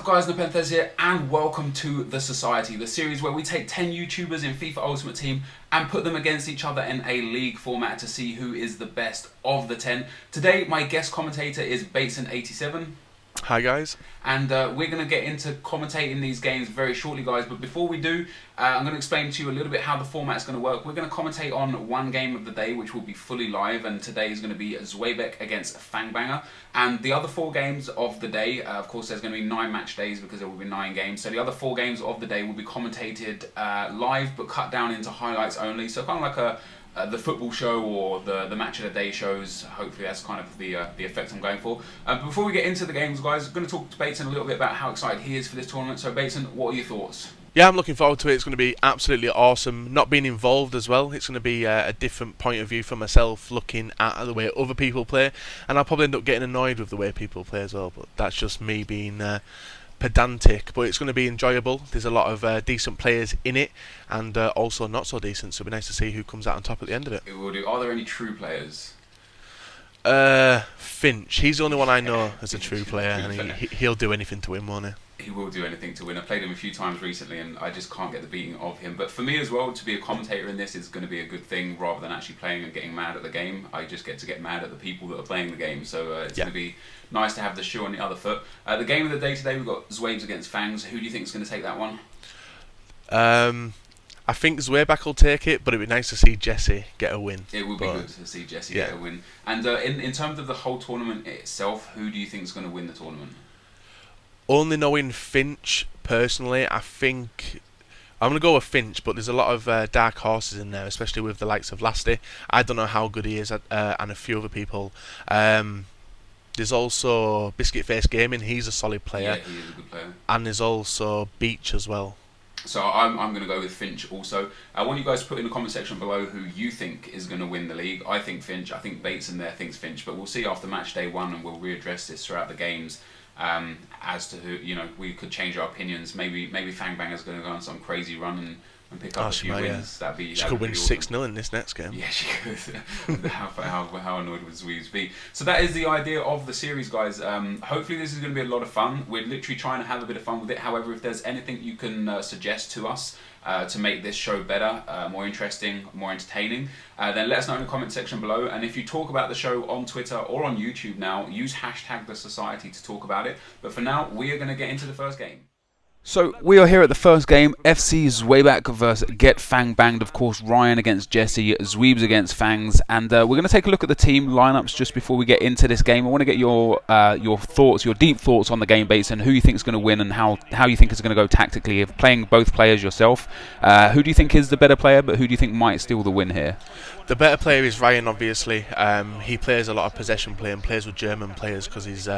guys, NepentheZ here, and welcome to The Society, the series where we take 10 YouTubers in FIFA Ultimate Team and put them against each other in a league format to see who is the best of the 10. Today, my guest commentator is Bateson87. Hi guys. And we're going to get into commentating these games very shortly, guys. But before we do, I'm going to explain to you a little bit how the format is going to work. We're going to commentate on one game of the day, which will be fully live. And today is going to be Zweibek against Fangbanger. And the other 4 games of the day, of course, there's going to be 9 match days because there will be 9 games. So the other 4 games of the day will be commentated live, but cut down into highlights only. So kind of like the football show or the match of the day shows. Hopefully that's kind of the effect I'm going for. But before we get into the games, guys, I'm going to talk to Bateson a little bit about how excited he is for this tournament. So Bateson, what are your thoughts? Yeah, I'm looking forward to it. It's going to be absolutely awesome. Not being involved as well, it's going to be a different point of view for myself, looking at the way other people play, and I'll probably end up getting annoyed with the way people play as well, but that's just me being pedantic. But it's going to be enjoyable. There's a lot of decent players in it, and also not so decent, so it'll be nice to see who comes out on top at the end of it. It will do. Are there any true players? Finch. He's the only one I know as a true player, and he'll do anything to win, won't he? He will do anything to win. I played him a few times recently and I just can't get the beating of him. But for me as well, to be a commentator in this is going to be a good thing rather than actually playing and getting mad at the game. I just get to get mad at the people that are playing the game. So it's going to be nice to have the shoe on the other foot. The game of the day today, we've got Zweibek against Fangs. Who do you think is going to take that one? I think Zweibek will take it, but it'd be nice to see Jesse get a win. It would be good to see Jesse get a win. And in terms of the whole tournament itself, who do you think is going to win the tournament? Only knowing Finch personally, I think I'm going to go with Finch, but there's a lot of dark horses in there, especially with the likes of Lasty. I don't know how good he is, and a few other people. There's also Biscuit Face Gaming, he's a solid player. Yeah, he is a good player. And there's also Beach as well. So I'm going to go with Finch also. I want you guys to put in the comment section below who you think is going to win the league. I think Finch. I think Bateson there thinks Finch, but we'll see after match day 1, and we'll readdress this throughout the games. As to who, we could change our opinions. Maybe Fangbanger's going to go on some crazy run and pick up a few wins. She could win 6-0 in this next game. Yeah, she could. how annoyed would Zweibek be? So that is the idea of the series, guys. Hopefully this is going to be a lot of fun. We're literally trying to have a bit of fun with it. However, if there's anything you can suggest to us to make this show better, more interesting, more entertaining, then let us know in the comment section below. And if you talk about the show on Twitter or on YouTube now, use hashtag The Society to talk about it. But for now, we are going to get into the first game. So we are here at the first game, FC Zweibek versus Get Fang Banged. Of course, Ryan against Jesse, Zweibs against Fangs, and we're going to take a look at the team lineups just before we get into this game. I want to get your thoughts, your deep thoughts on the game, Bates, and who you think is going to win and how you think it's going to go tactically. If playing both players yourself, who do you think is the better player, but who do you think might steal the win here? The better player is Ryan, obviously. He plays a lot of possession play and plays with German players because he's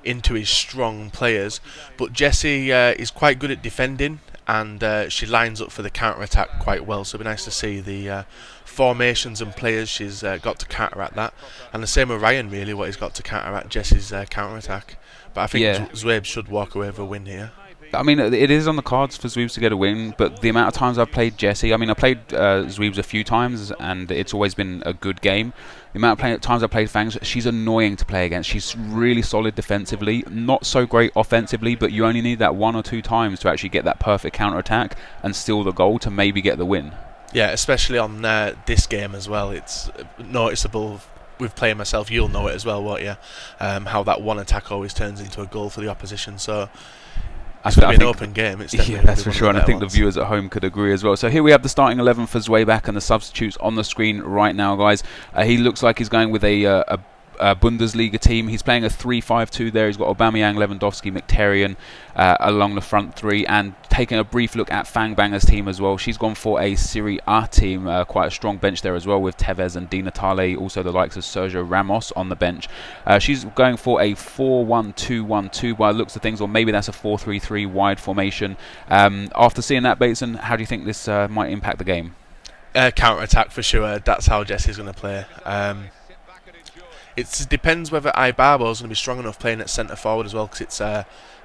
into his strong players. But Jessie is quite good at defending, and she lines up for the counter-attack quite well. So it'll be nice to see the formations and players she's got to counteract that. And the same with Ryan, really, what he's got to counteract Jessie's counter-attack. But I think Zweibek should walk away with a win here. I mean, it is on the cards for Zweibs to get a win, but the amount of times I've played Jesse, I mean, I played Zweibs a few times, and it's always been a good game. The amount of times I've played Fangs, she's annoying to play against. She's really solid defensively, not so great offensively, but you only need that 1 or 2 times to actually get that perfect counter-attack and steal the goal to maybe get the win. Yeah, especially on this game as well. It's noticeable. With playing myself, you'll know it as well, won't you? How that one attack always turns into a goal for the opposition. So it's going to be an open game. It's that's for sure, and I think the viewers at home could agree as well. So here we have the starting 11 for Zweibek and the substitutes on the screen right now, guys. He looks like he's going with a Bundesliga team. He's playing a 3-5-2 there. He's got Aubameyang, Lewandowski, Mkhitaryan along the front 3, and taking a brief look at Fangbanger's team as well. She's gone for a Serie A team, quite a strong bench there as well, with Tevez and Di Natale, also the likes of Sergio Ramos on the bench. She's going for a 4-1-2-1-2 by the looks of things, or maybe that's a 4-3-3 wide formation. After seeing that, Bateson, how do you think this might impact the game? Counter-attack for sure. That's how Jesse's going to play. It depends whether Ibarbo's going to be strong enough playing at centre forward as well, because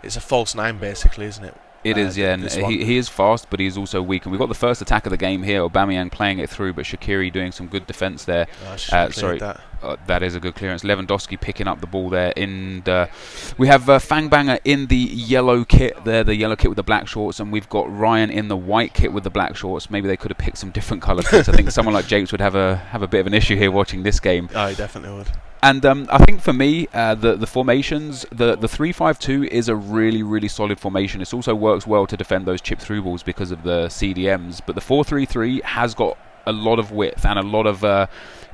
it's a false 9 basically, isn't it? It is, yeah, and he is fast, but he's also weak. And we've got the first attack of the game here, Aubameyang playing it through, but Shaqiri doing some good defence there. Sorry, that is a good clearance. Lewandowski picking up the ball there. We have Fangbanger in the yellow kit there, the yellow kit with the black shorts, and we've got Ryan in the white kit with the black shorts. Maybe they could have picked some different colour kits. I think someone like Japes would have a bit of an issue here watching this game. Oh, he definitely would. And I think for me, the formations, the 3-5-2 is a really, really solid formation. It also works well to defend those chip through balls because of the CDMs. But the 4-3-3 has got a lot of width and a lot of...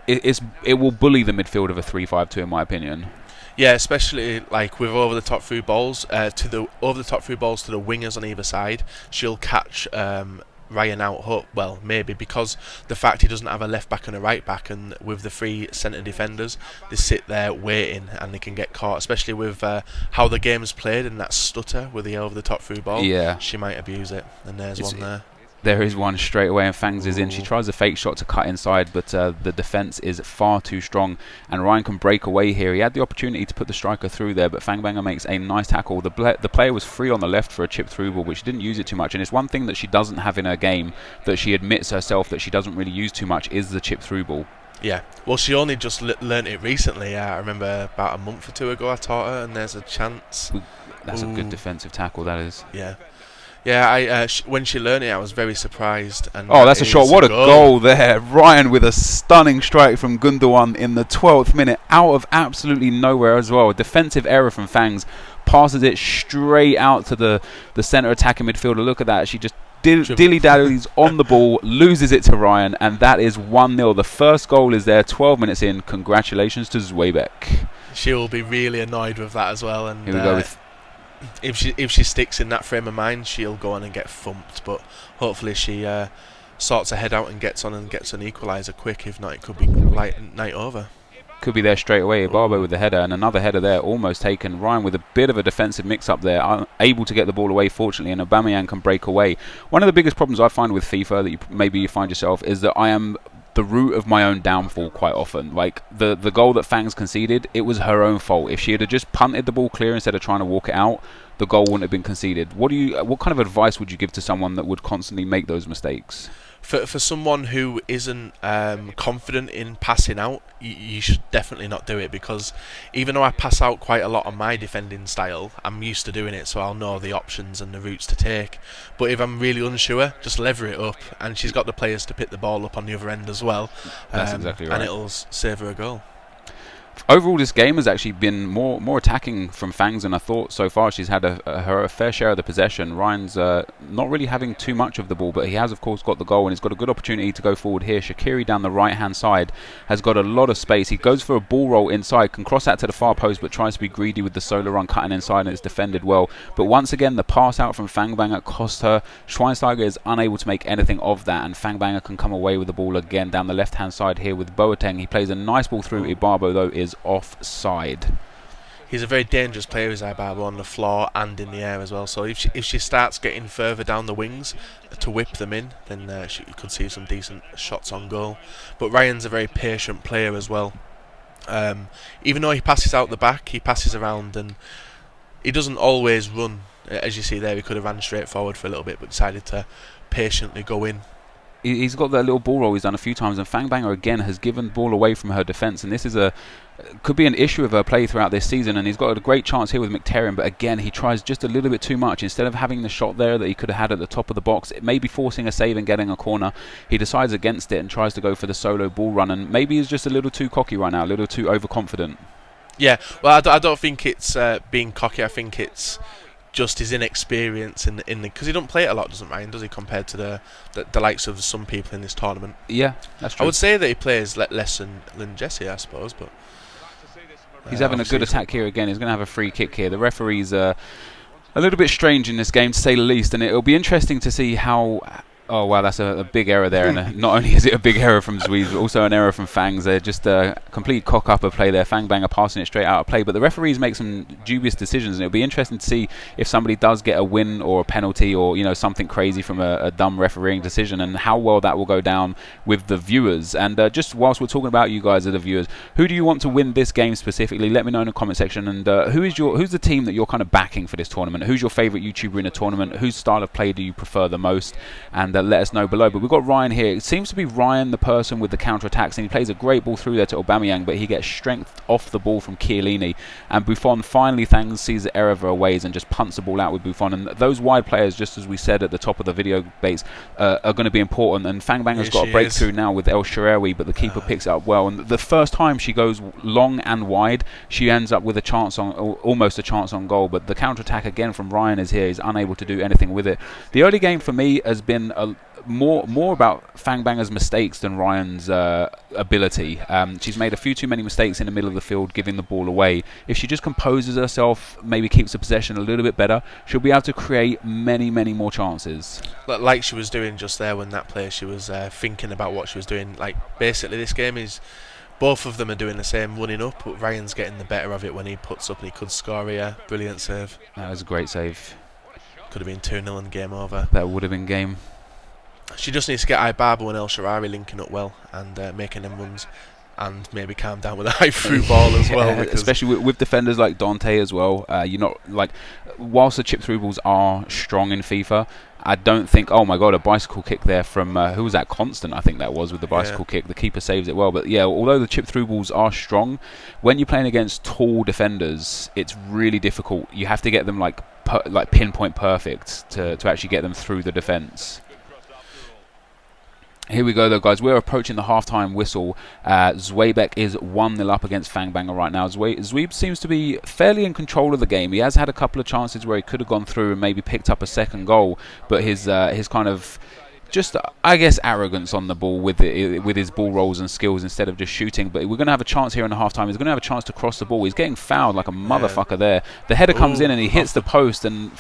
it will bully the midfield of a 3-5-2, in my opinion. Yeah, especially like with over-the-top through balls to the wingers on either side. She'll catch Ryan out hook. Well, maybe because the fact he doesn't have a left back and a right back, and with the 3 centre defenders, they sit there waiting and they can get caught. Especially with how the game's played and that stutter with the over-the-top through ball. Yeah, she might abuse it. And there's one there. There is one straight away, and Fangs is in. She tries a fake shot to cut inside, but the defence is far too strong, and Ryan can break away here. He had the opportunity to put the striker through there, but Fangbanger makes a nice tackle. The player was free on the left for a chip through ball, but she didn't use it too much, and it's one thing that she doesn't have in her game that she admits herself that she doesn't really use too much is the chip through ball. Yeah, well, she only just learnt it recently. I remember about a month or 2 ago I taught her, and there's a chance. That's a good defensive tackle, that is. Yeah. Yeah, when she learned it, I was very surprised. And that's a shot. What a goal there. Ryan with a stunning strike from Gundogan in the 12th minute, out of absolutely nowhere as well. A defensive error from Fangs, passes it straight out to the centre attacking midfielder. Look at that. She just dilly-dallies on the ball, loses it to Ryan, and that is 1-0. The first goal is there, 12 minutes in. Congratulations to Zwebeck. She'll be really annoyed with that as well. And here we go with... If she sticks in that frame of mind, she'll go on and get thumped. But hopefully she sorts her head out and gets on and gets an equaliser quick. If not, it could be night over. Could be there straight away. Barbo with the header, and another header there, almost taken. Ryan with a bit of a defensive mix-up there, able to get the ball away, fortunately, and Aubameyang can break away. One of the biggest problems I find with FIFA, that maybe you find yourself, is that I am the root of my own downfall quite often. Like the goal that Fangs conceded, it was her own fault. If she had just punted the ball clear instead of trying to walk it out, the goal wouldn't have been conceded. What kind of advice would you give to someone that would constantly make those mistakes? For someone who isn't confident in passing out, you should definitely not do it, because even though I pass out quite a lot on my defending style, I'm used to doing it, so I'll know the options and the routes to take. But if I'm really unsure, just lever it up, and she's got the players to pick the ball up on the other end as well. That's exactly right. And it'll save her a goal. Overall, this game has actually been more attacking from Fangs than I thought so far. She's had her fair share of the possession. Ryan's not really having too much of the ball, but he has, of course, got the goal, and he's got a good opportunity to go forward here. Shaqiri down the right-hand side has got a lot of space. He goes for a ball roll inside, can cross that to the far post, but tries to be greedy with the solo run, cutting inside, and it's defended well. But once again, the pass out from Fangbanger cost her. Schweinsteiger is unable to make anything of that, and Fangbanger can come away with the ball again down the left-hand side here with Boateng. He plays a nice ball through. Ibarbo, though, is offside. He's a very dangerous player, is Ibarbo, on the floor and in the air as well. So if she starts getting further down the wings to whip them in, then you could see some decent shots on goal. But Ryan's a very patient player as well. Even though he passes out the back, he passes around, and he doesn't always run. As you see there, he could have ran straight forward for a little bit, but decided to patiently go in. He's got that little ball roll he's done a few times, and Fangbanger again has given the ball away from her defence, and this is could be an issue of her play throughout this season. And he's got a great chance here with Mkhitaryan, but again he tries just a little bit too much. Instead of having the shot there that he could have had at the top of the box, it may be forcing a save and getting a corner. He decides against it and tries to go for the solo ball run, and maybe he's just a little too cocky right now, a little too overconfident. Yeah, well, I don't think it's being cocky. I think it's just his inexperience in the because he don't play it a lot, doesn't Ryan, does he, compared to the likes of some people in this tournament? Yeah, that's true. I would say that he plays less than Jesse, I suppose, but he's having a good attack here again. He's going to have a free kick here. The referee's a little bit strange in this game, to say the least, and it'll be interesting to see how Oh wow, that's a big error there, and not only is it a big error from Zweez, but also an error from Fangs. They're just a complete cock-up of play there. Fangbanger passing it straight out of play, but the referees make some dubious decisions, and it'll be interesting to see if somebody does get a win or a penalty or something crazy from a dumb refereeing decision, and how well that will go down with the viewers. And just whilst we're talking about you guys as the viewers, who do you want to win this game specifically? Let me know in the comment section. And who's the team that you're kind of backing for this tournament? Who's your favourite YouTuber in the tournament? Whose style of play do you prefer the most? And let us know below. But we've got Ryan here. It seems to be Ryan the person with the counter-attacks, and he plays a great ball through there to Aubameyang, but he gets strength off the ball from Chiellini, and Buffon finally sees the error of her ways and just punts the ball out with Buffon. And those wide players, just as we said at the top of the video baits, are going to be important. And Fangbanger's got a breakthrough now with El Shaarawy, but the keeper picks it up well. And the first time she goes long and wide, she ends up with almost a chance on goal. But the counter-attack again from Ryan is here. He's unable to do anything with it. The early game for me has been more about Fangbanger's mistakes than Ryan's ability. She's made a few too many mistakes in the middle of the field, giving the ball away. If she just composes herself, maybe keeps the possession a little bit better, she'll be able to create many more chances. Like she was doing just there when that player, she was thinking about what she was doing. Like basically this game is, both of them are doing the same, running up, but Ryan's getting the better of it when he puts up, and he could score here. Brilliant save. That was a great save. Could have been 2-0 and game over. That would have been game. She just needs to get Ibaba and El Shaarawy linking up well and making them runs, and maybe calm down with a high through ball as well. Especially with defenders like Dante as well. You're not like, whilst the chip through balls are strong in FIFA, I don't think, oh my god, a bicycle kick there from, who was that, Constant I think that was, with the bicycle kick. The keeper saves it well. But yeah, although the chip through balls are strong, when you're playing against tall defenders, it's really difficult. You have to get them like pinpoint perfect to actually get them through the defence. Here we go though, guys. We're approaching the half-time whistle. Zweebek is 1-0 up against Fangbanger right now. Zweeb seems to be fairly in control of the game. He has had a couple of chances where he could have gone through and maybe picked up a second goal, but his kind of just, I guess, arrogance on the ball with his ball rolls and skills instead of just shooting. But we're going to have a chance here in the half-time. He's going to have a chance to cross the ball. He's getting fouled like a motherfucker there. The header comes in and he hits the post, and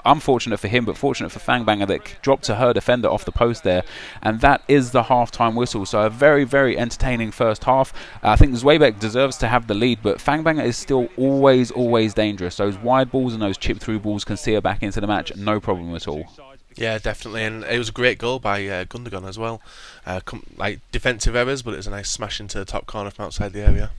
unfortunate for him, but fortunate for Fangbanger that dropped to her defender off the post there. And that is the half-time whistle. So a very entertaining first half. I think Zweebek deserves to have the lead, but Fangbanger is still always dangerous. Those wide balls and those chip-through balls can see her back into the match, no problem at all. Yeah, definitely, and it was a great goal by Gundogan as well. Like defensive errors, but it was a nice smash into the top corner from outside the area.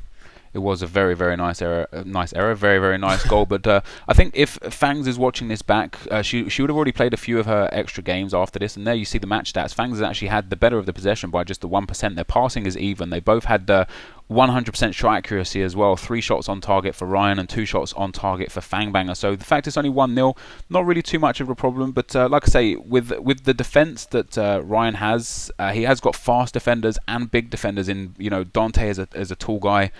It was a very nice error, very nice goal. But I think if Fangs is watching this back, she would have already played a few of her extra games after this. And there you see the match stats. Fangs has actually had the better of the possession by just the 1%. Their passing is even. They both had 100% shot accuracy as well. 3 shots on target for Ryan and 2 shots on target for Fangbanger. So the fact it's only 1-0, not really too much of a problem. But like I say, with the defence that Ryan has, he has got fast defenders and big defenders in, Dante as a tall guy.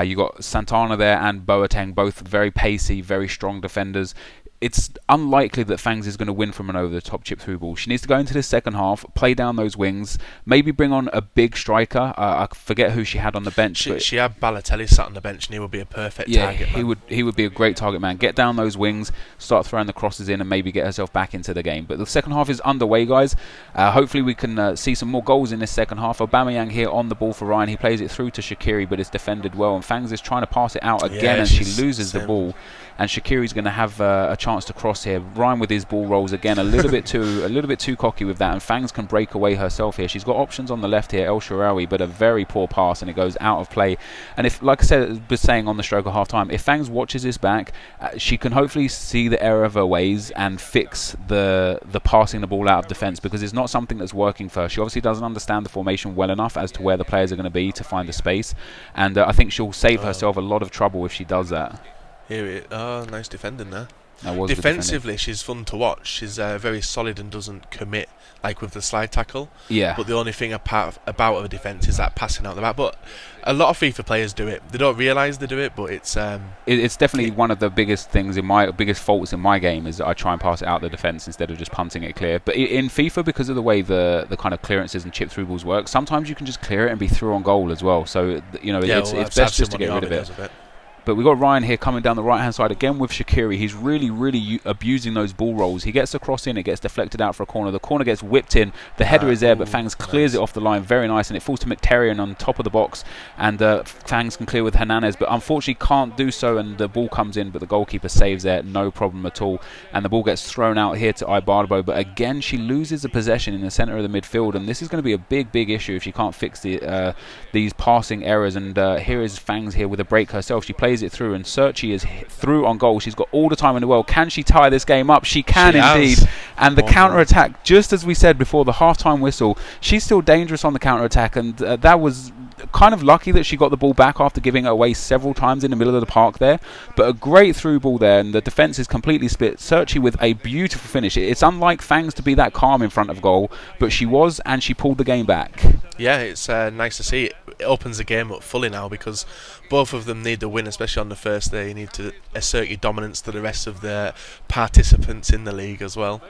You got Santana there and Boateng, both very pacey, very strong defenders. It's unlikely that Fangs is going to win from an over-the-top chip-through ball. She needs to go into this second half, play down those wings, maybe bring on a big striker. I forget who she had on the bench. She had Balotelli sat on the bench, and he would be a perfect target man. He would be a great target man. Get down those wings, start throwing the crosses in, and maybe get herself back into the game. But the second half is underway, guys. Hopefully we can see some more goals in this second half. Aubameyang here on the ball for Ryan. He plays it through to Shaqiri, but it's defended well. And Fangs is trying to pass it out again, and she loses the ball. And Shaqiri's going to have a chance to cross here. Ryan with his ball rolls again, a little bit too cocky with that, and Fangs can break away herself here. She's got options on the left here, El Shaarawy, but a very poor pass, and it goes out of play. And if, like I said, was saying on the stroke of half time, if Fangs watches this back, she can hopefully see the error of her ways and fix the passing the ball out of defence, because it's not something that's working for her. She obviously doesn't understand the formation well enough as to where the players are going to be to find the space, and I think she'll save herself a lot of trouble if she does that. Nice defending there. Defensively, she's fun to watch. She's very solid and doesn't commit, like with the slide tackle. Yeah. But the only thing about her defence is that passing out the back. But a lot of FIFA players do it. They don't realise they do it, but it's definitely one of the biggest faults in my game is that I try and pass it out the defence instead of just punting it clear. But in FIFA, because of the way the kind of clearances and chip through balls work, sometimes you can just clear it and be through on goal as well. So it's best just to get rid of it. But we've got Ryan here coming down the right-hand side again with Shaqiri. He's really abusing those ball rolls. He gets the cross in, it gets deflected out for a corner. The corner gets whipped in. The header is there, but Fangs clears it off the line. Very nice, and it falls to Mkhitaryan on top of the box. And Fangs can clear with Hernandez, but unfortunately can't do so, and the ball comes in, but the goalkeeper saves there. No problem at all. And the ball gets thrown out here to Ibarbo, but again, she loses the possession in the centre of the midfield, and this is going to be a big issue if she can't fix these passing errors. And here is Fangs here with a break herself. She plays it through, and Searchy is through on goal. She's got all the time in the world. Can she tie this game up? She can indeed. And the counter-attack, just as we said before, the half-time whistle, she's still dangerous on the counter-attack, and that was kind of lucky that she got the ball back after giving it away several times in the middle of the park there. But a great through ball there, and the defence is completely split. Searchy with a beautiful finish. It's unlike Fangs to be that calm in front of goal, but she was, and she pulled the game back. Yeah, it's nice to see. It opens the game up fully now, because both of them need the win, especially on the first day. You need to assert your dominance to the rest of the participants in the league as well.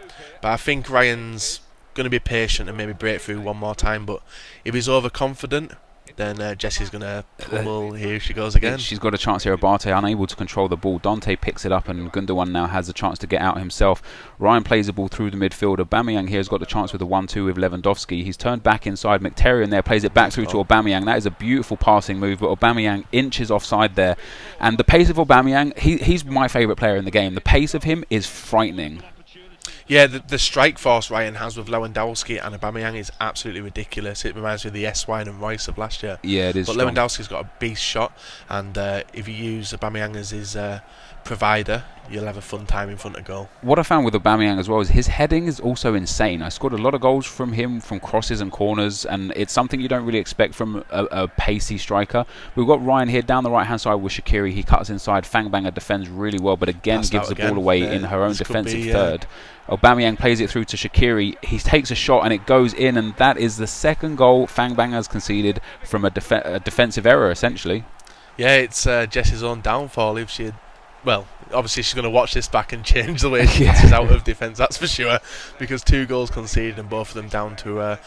But I think Ryan's going to be patient and maybe break through one more time. But if he's overconfident, then Jessie's going to pummel. Here she goes again. She's got a chance here. Abate unable to control the ball. Dante picks it up, and Gundogan now has a chance to get out himself. Ryan plays the ball through the midfield. Aubameyang here has got the chance with the 1-2 with Lewandowski. He's turned back inside. Mkhitaryan there plays it back through to Aubameyang. That is a beautiful passing move, but Aubameyang inches offside there. And the pace of Aubameyang, he's my favourite player in the game. The pace of him is frightening. Yeah, the strike force Ryan has with Lewandowski and Aubameyang is absolutely ridiculous. It reminds me of the S-Wine and Rice of last year. Yeah, it is. But strong. Lewandowski's got a beast shot, and if you use Aubameyang as his provider, you'll have a fun time in front of goal. What I found with Aubameyang as well is his heading is also insane. I scored a lot of goals from him from crosses and corners, and it's something you don't really expect from a pacey striker. We've got Ryan here down the right-hand side with Shaqiri. He cuts inside. Fangbanger defends really well, but again gives the ball away in her own defensive third. Aubameyang plays it through to Shaqiri. He takes a shot and it goes in, and that is the second goal Fangbanger has conceded from a defensive error, essentially. Yeah, it's Jessie's own downfall. If she had, well, obviously she's going to watch this back and change the way she gets out of defence, that's for sure, because 2 goals conceded and both of them down to her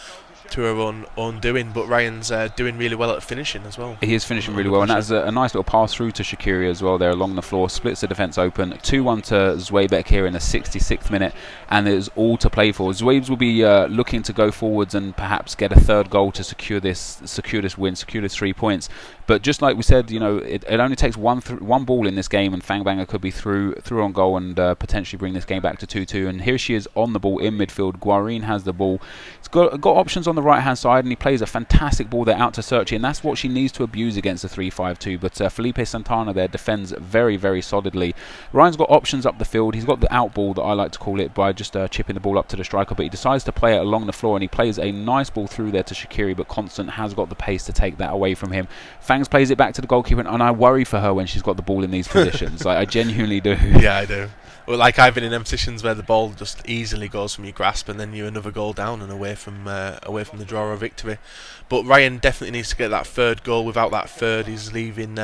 own doing. But Ryan's doing really well at finishing as well. He is finishing really well, and that's a nice little pass through to Shaqiri as well there along the floor. Splits the defence open. 2-1 to Zweibek here in the 66th minute, and there's all to play for. Zweibs will be looking to go forwards and perhaps get a third goal to secure this win, secure this 3 points. But just like we said, you know, it only takes one ball in this game, and Fangbanger could be through on goal and potentially bring this game back to 2-2. And here she is on the ball in midfield. Guarin has the ball. He's got options on the right hand side, and he plays a fantastic ball there out to Searchy, and that's what she needs to abuse against the 3-5-2. But Felipe Santana there defends very solidly. Ryan's got options up the field. He's got the out ball that I like to call it, by just chipping the ball up to the striker, but he decides to play it along the floor, and he plays a nice ball through there to Shaqiri, but Constant has got the pace to take that away from him. Fangs plays it back to the goalkeeper, and I worry for her when she's got the ball in these positions. I genuinely do. Yeah, I do. Well, like, I've been in them positions where the ball just easily goes from your grasp, and then you're another goal down and away from the draw or victory. But Ryan definitely needs to get that third goal. Without that third, he's leaving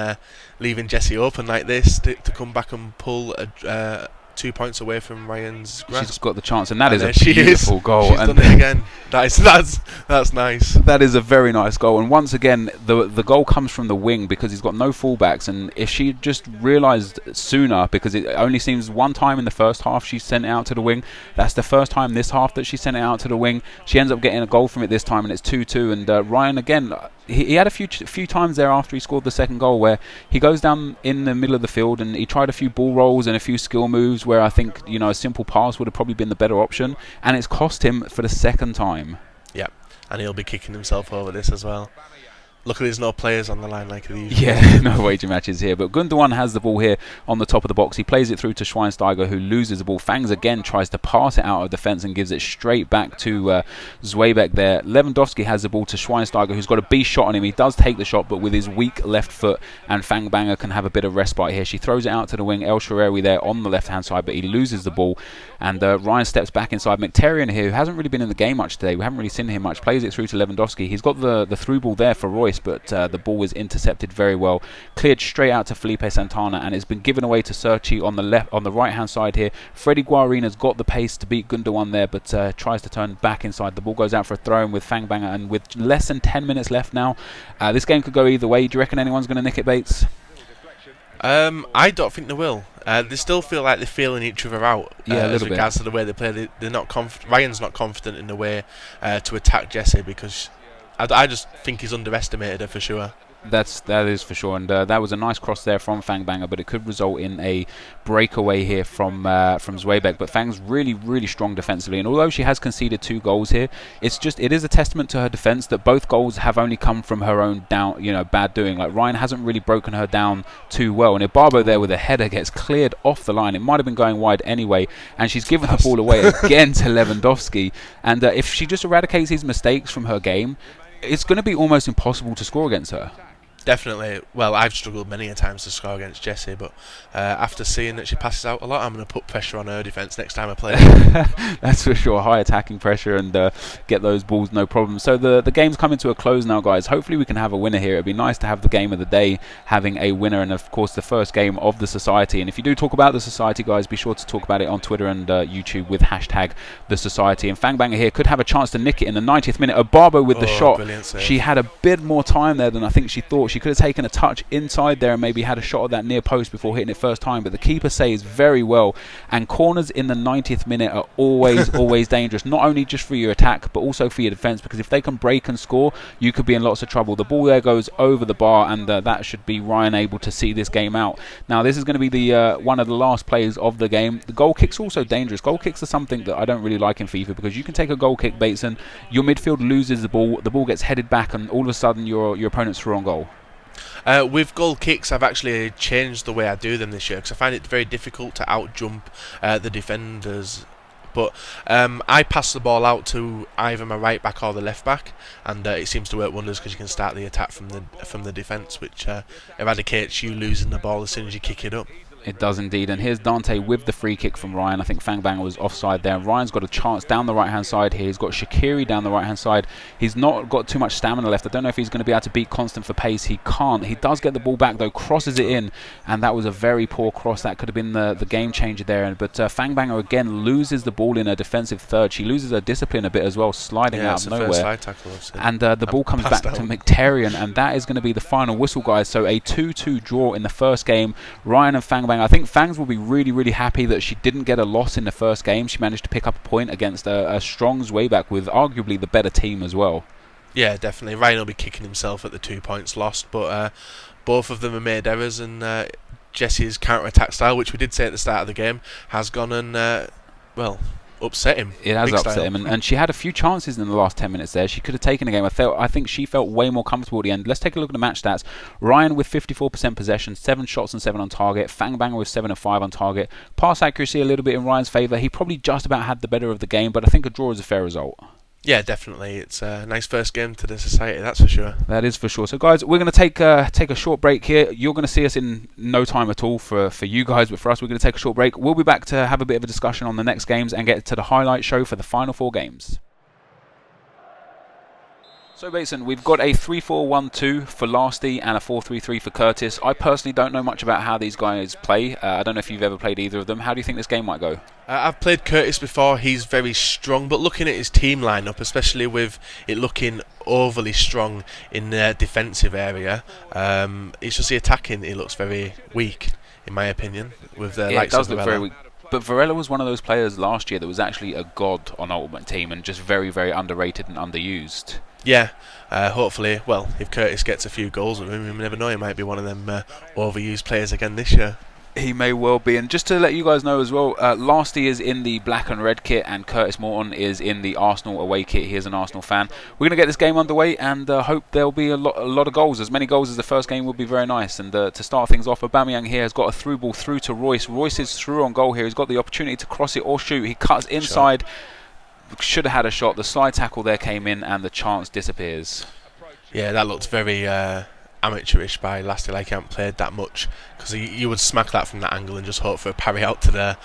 Jessie open like this to come back and pull 2 points away from Ryan's grasp. She's got the chance, and that is a beautiful goal. She's done it again. That's nice. That is a very nice goal, and once again the goal comes from the wing, because he's got no fullbacks, and if she just realised sooner, because it only seems one time in the first half she sent it out to the wing. That's the first time this half that she sent it out to the wing. She ends up getting a goal from it this time, and it's 2-2. And Ryan again, he had a few times there after he scored the second goal where he goes down in the middle of the field and he tried a few ball rolls and a few skill moves where I think, you know, a simple pass would have probably been the better option, and it's cost him for the second time. Yeah, and he'll be kicking himself over this as well. Luckily there's no players on the line like these. Yeah, no wager matches here. But Gundogan has the ball here on the top of the box. He plays it through to Schweinsteiger, who loses the ball. Fangs again tries to pass it out of defence and gives it straight back to Zweibek there. Lewandowski has the ball to Schweinsteiger, who's got a beast shot on him. He does take the shot, but with his weak left foot, and Fangbanger can have a bit of respite here. She throws it out to the wing. El Shaarawy there on the left-hand side, but he loses the ball. And Ryan steps back inside. Mkhitaryan here, who hasn't really been in the game much today. We haven't really seen him much. Plays it through to Lewandowski. He's got the through ball there for Royce, but the ball was intercepted very well. Cleared straight out to Felipe Santana, and it's been given away to Searchy on the right hand side here. Freddie Guarin has got the pace to beat Gundogan there, but tries to turn back inside. The ball goes out for a throw-in with Fangbanger, and with less than 10 minutes left now, this game could go either way. Do you reckon anyone's going to nick it, Bates? I don't think they will. They still feel like they're feeling each other out Yeah, a as little regards bit. to the way they play. They're not Ryan's not confident in the way to attack Jessie because I just think he's underestimated her for sure. That is for sure, and that was a nice cross there from Fangbanger, but it could result in a breakaway here from Zweibek. But Fang's really strong defensively, and although she has conceded 2 goals here, it is a testament to her defense that both goals have only come from her own bad doing. Like Ryan hasn't really broken her down too well, and Ibarbo there with a header gets cleared off the line. It might have been going wide anyway, and she's given the ball away again to Lewandowski. And if she just eradicates these mistakes from her game, it's going to be almost impossible to score against her. Definitely. Well, I've struggled many a times to score against Jessie, but after seeing that she passes out a lot, I'm going to put pressure on her defence next time I play. That's for sure. High attacking pressure and get those balls, no problem. So the game's coming to a close now, guys. Hopefully we can have a winner here. It'd be nice to have the game of the day having a winner, and of course the first game of the Society. And if you do talk about the Society, guys, be sure to talk about it on Twitter and YouTube with hashtag the Society. And Fangbanger here could have a chance to nick it in the 90th minute. Ibarbo with the shot. She had a bit more time there than I think she thought. She could have taken a touch inside there and maybe had a shot at that near post before hitting it first time, but the keeper saves very well. And corners in the 90th minute are always dangerous, not only just for your attack but also for your defence, because if they can break and score, you could be in lots of trouble. The ball there goes over the bar, and that should be Ryan able to see this game out. Now this is going to be the one of the last plays of the game. The goal kick's also dangerous. Goal kicks are something that I don't really like in FIFA, because you can take a goal kick, Bateson, your midfield loses the ball gets headed back, and all of a sudden your opponent's through on goal. With goal kicks, I've actually changed the way I do them this year, because I find it very difficult to out-jump the defenders. But I pass the ball out to either my right back or the left back, and it seems to work wonders, because you can start the attack from the defence, which eradicates you losing the ball as soon as you kick it up. It does indeed. And here's Dante with the free kick from Ryan. I think Fangbanger was offside there. Ryan's got a chance down the right hand side here. He's got Shaqiri down the right hand side. He's not got too much stamina left. I don't know if he's going to be able to beat Constant for pace. He can't. He does get the ball back though, crosses it in, and that was a very poor cross. That could have been the game changer there. But Fangbanger again loses the ball in a defensive third. She loses her discipline a bit as well, sliding out of nowhere. Slide tackle and the ball comes back to Mkhitaryan, and that is going to be the final whistle, guys. So a 2-2 draw in the first game. Ryan and Fangbanger. I think Fangs will be really happy that she didn't get a loss in the first game. She managed to pick up a point against a strong Zweibek with arguably the better team as well. Yeah, definitely. Ryan will be kicking himself at the 2 points lost, but both of them have made errors, and Jessie's counter-attack style, which we did say at the start of the game, has gone and upset him. It has upset him, and she had a few chances in the last 10 minutes there. She could have taken the game. I think she felt way more comfortable at the end. Let's take a look at the match stats. Ryan with 54% possession, 7 shots and 7 on target. Fangbanger with 7 and 5 on target. Pass accuracy a little bit in Ryan's favour. He probably just about had the better of the game, but I think a draw is a fair result. Yeah, definitely. It's a nice first game to the Society, that's for sure. That is for sure. So, guys, we're going to take a short break here. You're going to see us in no time at all for you guys, but for us, we're going to take a short break. We'll be back to have a bit of a discussion on the next games and get to the highlight show for the final 4 games. So, Bateson, we've got a 3-4-1-2 for Lasty and a 4-3-3 for Curtis. I personally don't know much about how these guys play. I don't know if you've ever played either of them. How do you think this game might go? I've played Curtis before. He's very strong, but looking at his team lineup, especially with it looking overly strong in the defensive area, it's just the attacking. It looks very weak, in my opinion. With the it does look very weak. But Varela was one of those players last year that was actually a god on Ultimate Team and just very underrated and underused. Yeah, hopefully, well, if Curtis gets a few goals with him, you never know, he might be one of them overused players again this year. He may well be. And just to let you guys know as well, Lasty is in the black and red kit and Curtis Morton is in the Arsenal away kit. He is an Arsenal fan. We're going to get this game underway and hope there'll be a lot of goals. As many goals as the first game would be very nice. And to start things off, Aubameyang here has got a through ball through to Royce. Royce is through on goal here. He's got the opportunity to cross it or shoot. He cuts inside. Should have had a shot. The slide tackle there came in and the chance disappears. Yeah, that looked very amateurish by Lasty, like he hadn't played that much, because you would smack that from that angle and just hope for a parry out to the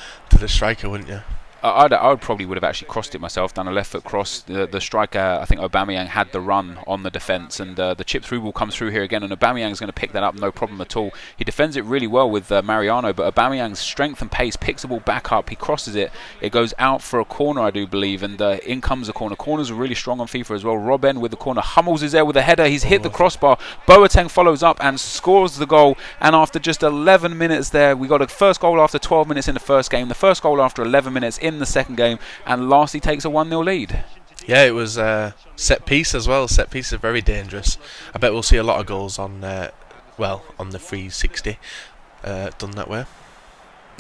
striker, wouldn't you? I would probably would have actually crossed it myself, done a left foot cross. The striker, I think Aubameyang, had the run on the defence, and the chip through ball comes through here again, and Aubameyang is going to pick that up, no problem at all. He defends it really well with Mariano, but Aubameyang's strength and pace picks the ball back up. He crosses it. It goes out for a corner, I do believe, and in comes a corner. Corners are really strong on FIFA as well. Robben with the corner. Hummels is there with a header. He's hit the crossbar. Boateng follows up and scores the goal. And after just 11 minutes there, we got a first goal after 12 minutes in the first game, the first goal after 11 minutes in the second game, and lastly takes a 1-0 lead. Yeah, it was set piece as well. Set piece are very dangerous. I bet we'll see a lot of goals on the 360 done that way.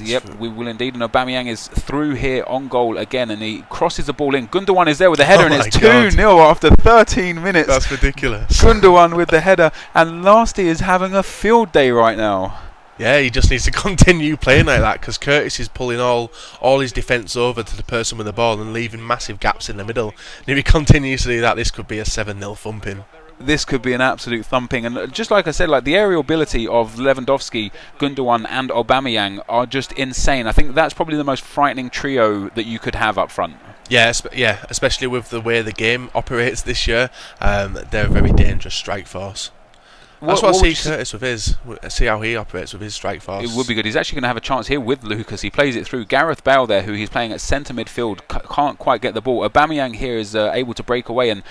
Yep, we will indeed. And Aubameyang is through here on goal again, and he crosses the ball in. Gundogan is there with the header, and it's 2-0 after 13 minutes. That's ridiculous. Gundogan with the header, and Lasty is having a field day right now. Yeah, he just needs to continue playing like that, because Curtis is pulling all his defence over to the person with the ball and leaving massive gaps in the middle. And if he continues to do that, this could be a 7-0 thumping. This could be an absolute thumping, and just like I said, like the aerial ability of Lewandowski, Gundogan and Aubameyang are just insane. I think that's probably the most frightening trio that you could have up front. Yeah, especially with the way the game operates this year. They're a very dangerous strike force. That's what I see Curtis with his. See how he operates with his strike force. It would be good. He's actually going to have a chance here with Lucas. He plays it through. Gareth Bale there, who he's playing at centre midfield, can't quite get the ball. Aubameyang here is able to break away, and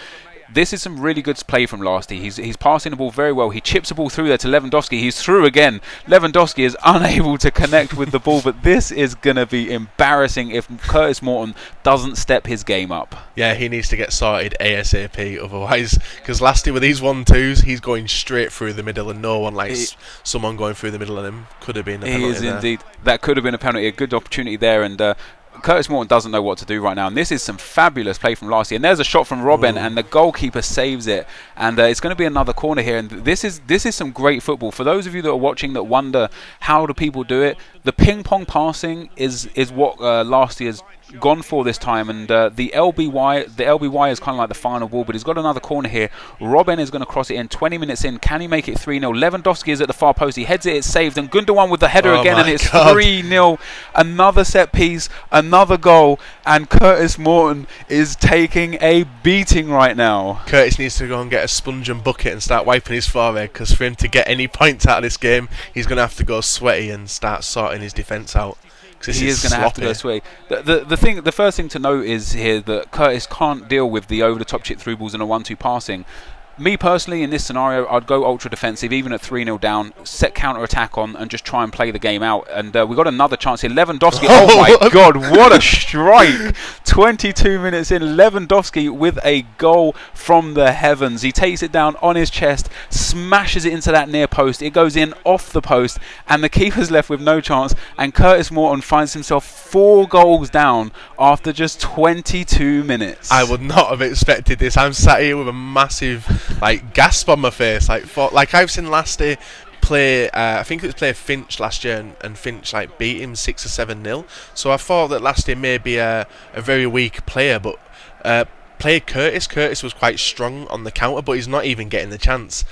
this is some really good play from Lasty. He's passing the ball very well. He chips the ball through there to Lewandowski. He's through again. Lewandowski is unable to connect with the ball, but this is going to be embarrassing if Curtis Morton doesn't step his game up. Yeah, he needs to get sorted ASAP, otherwise, because Lasty with these 1-2s, he's going straight through the middle, and no one likes someone going through the middle of him. Could have been a penalty. He is indeed. That could have been a penalty. A good opportunity there, and Curtis Morton doesn't know what to do right now, and this is some fabulous play from Lasty. And there's a shot from Robben, and the goalkeeper saves it, and it's going to be another corner here. And this is some great football. For those of you that are watching that wonder how do people do it, the ping pong passing is what Lasty has gone for this time, and the LBY is kind of like the final ball, but he's got another corner here. Robben is going to cross it in. 20 minutes in, can he make it 3-0? Lewandowski is at the far post, he heads it, it's saved, and Gundogan with the header again, and it's 3-0. Another set piece, another goal, and Curtis Morton is taking a beating right now. Curtis needs to go and get a sponge and bucket and start wiping his forehead, because for him to get any points out of this game, he's going to have to go sweaty and start sorting his defence out. He is going to have to go sway. The first thing to note is here that Curtis can't deal with the over-the-top chip through balls and a 1-2 passing. Me personally, in this scenario, I'd go ultra defensive, even at 3-0 down, set counter attack on, and just try and play the game out. And we got another chance here. Lewandowski, oh my God, what a strike! 22 minutes in, Lewandowski with a goal from the heavens. He takes it down on his chest, smashes it into that near post. It goes in off the post, and the keeper's left with no chance. And Curtis Morton finds himself 4 goals down after just 22 minutes. I would not have expected this. I'm sat here with a massive gasp on my face. I've seen Lasty play, I think it was play Finch last year, and Finch beat him 6 or 7-0. So I thought that Lasty may be a very weak player, but played Curtis. Curtis was quite strong on the counter, but he's not even getting the chance.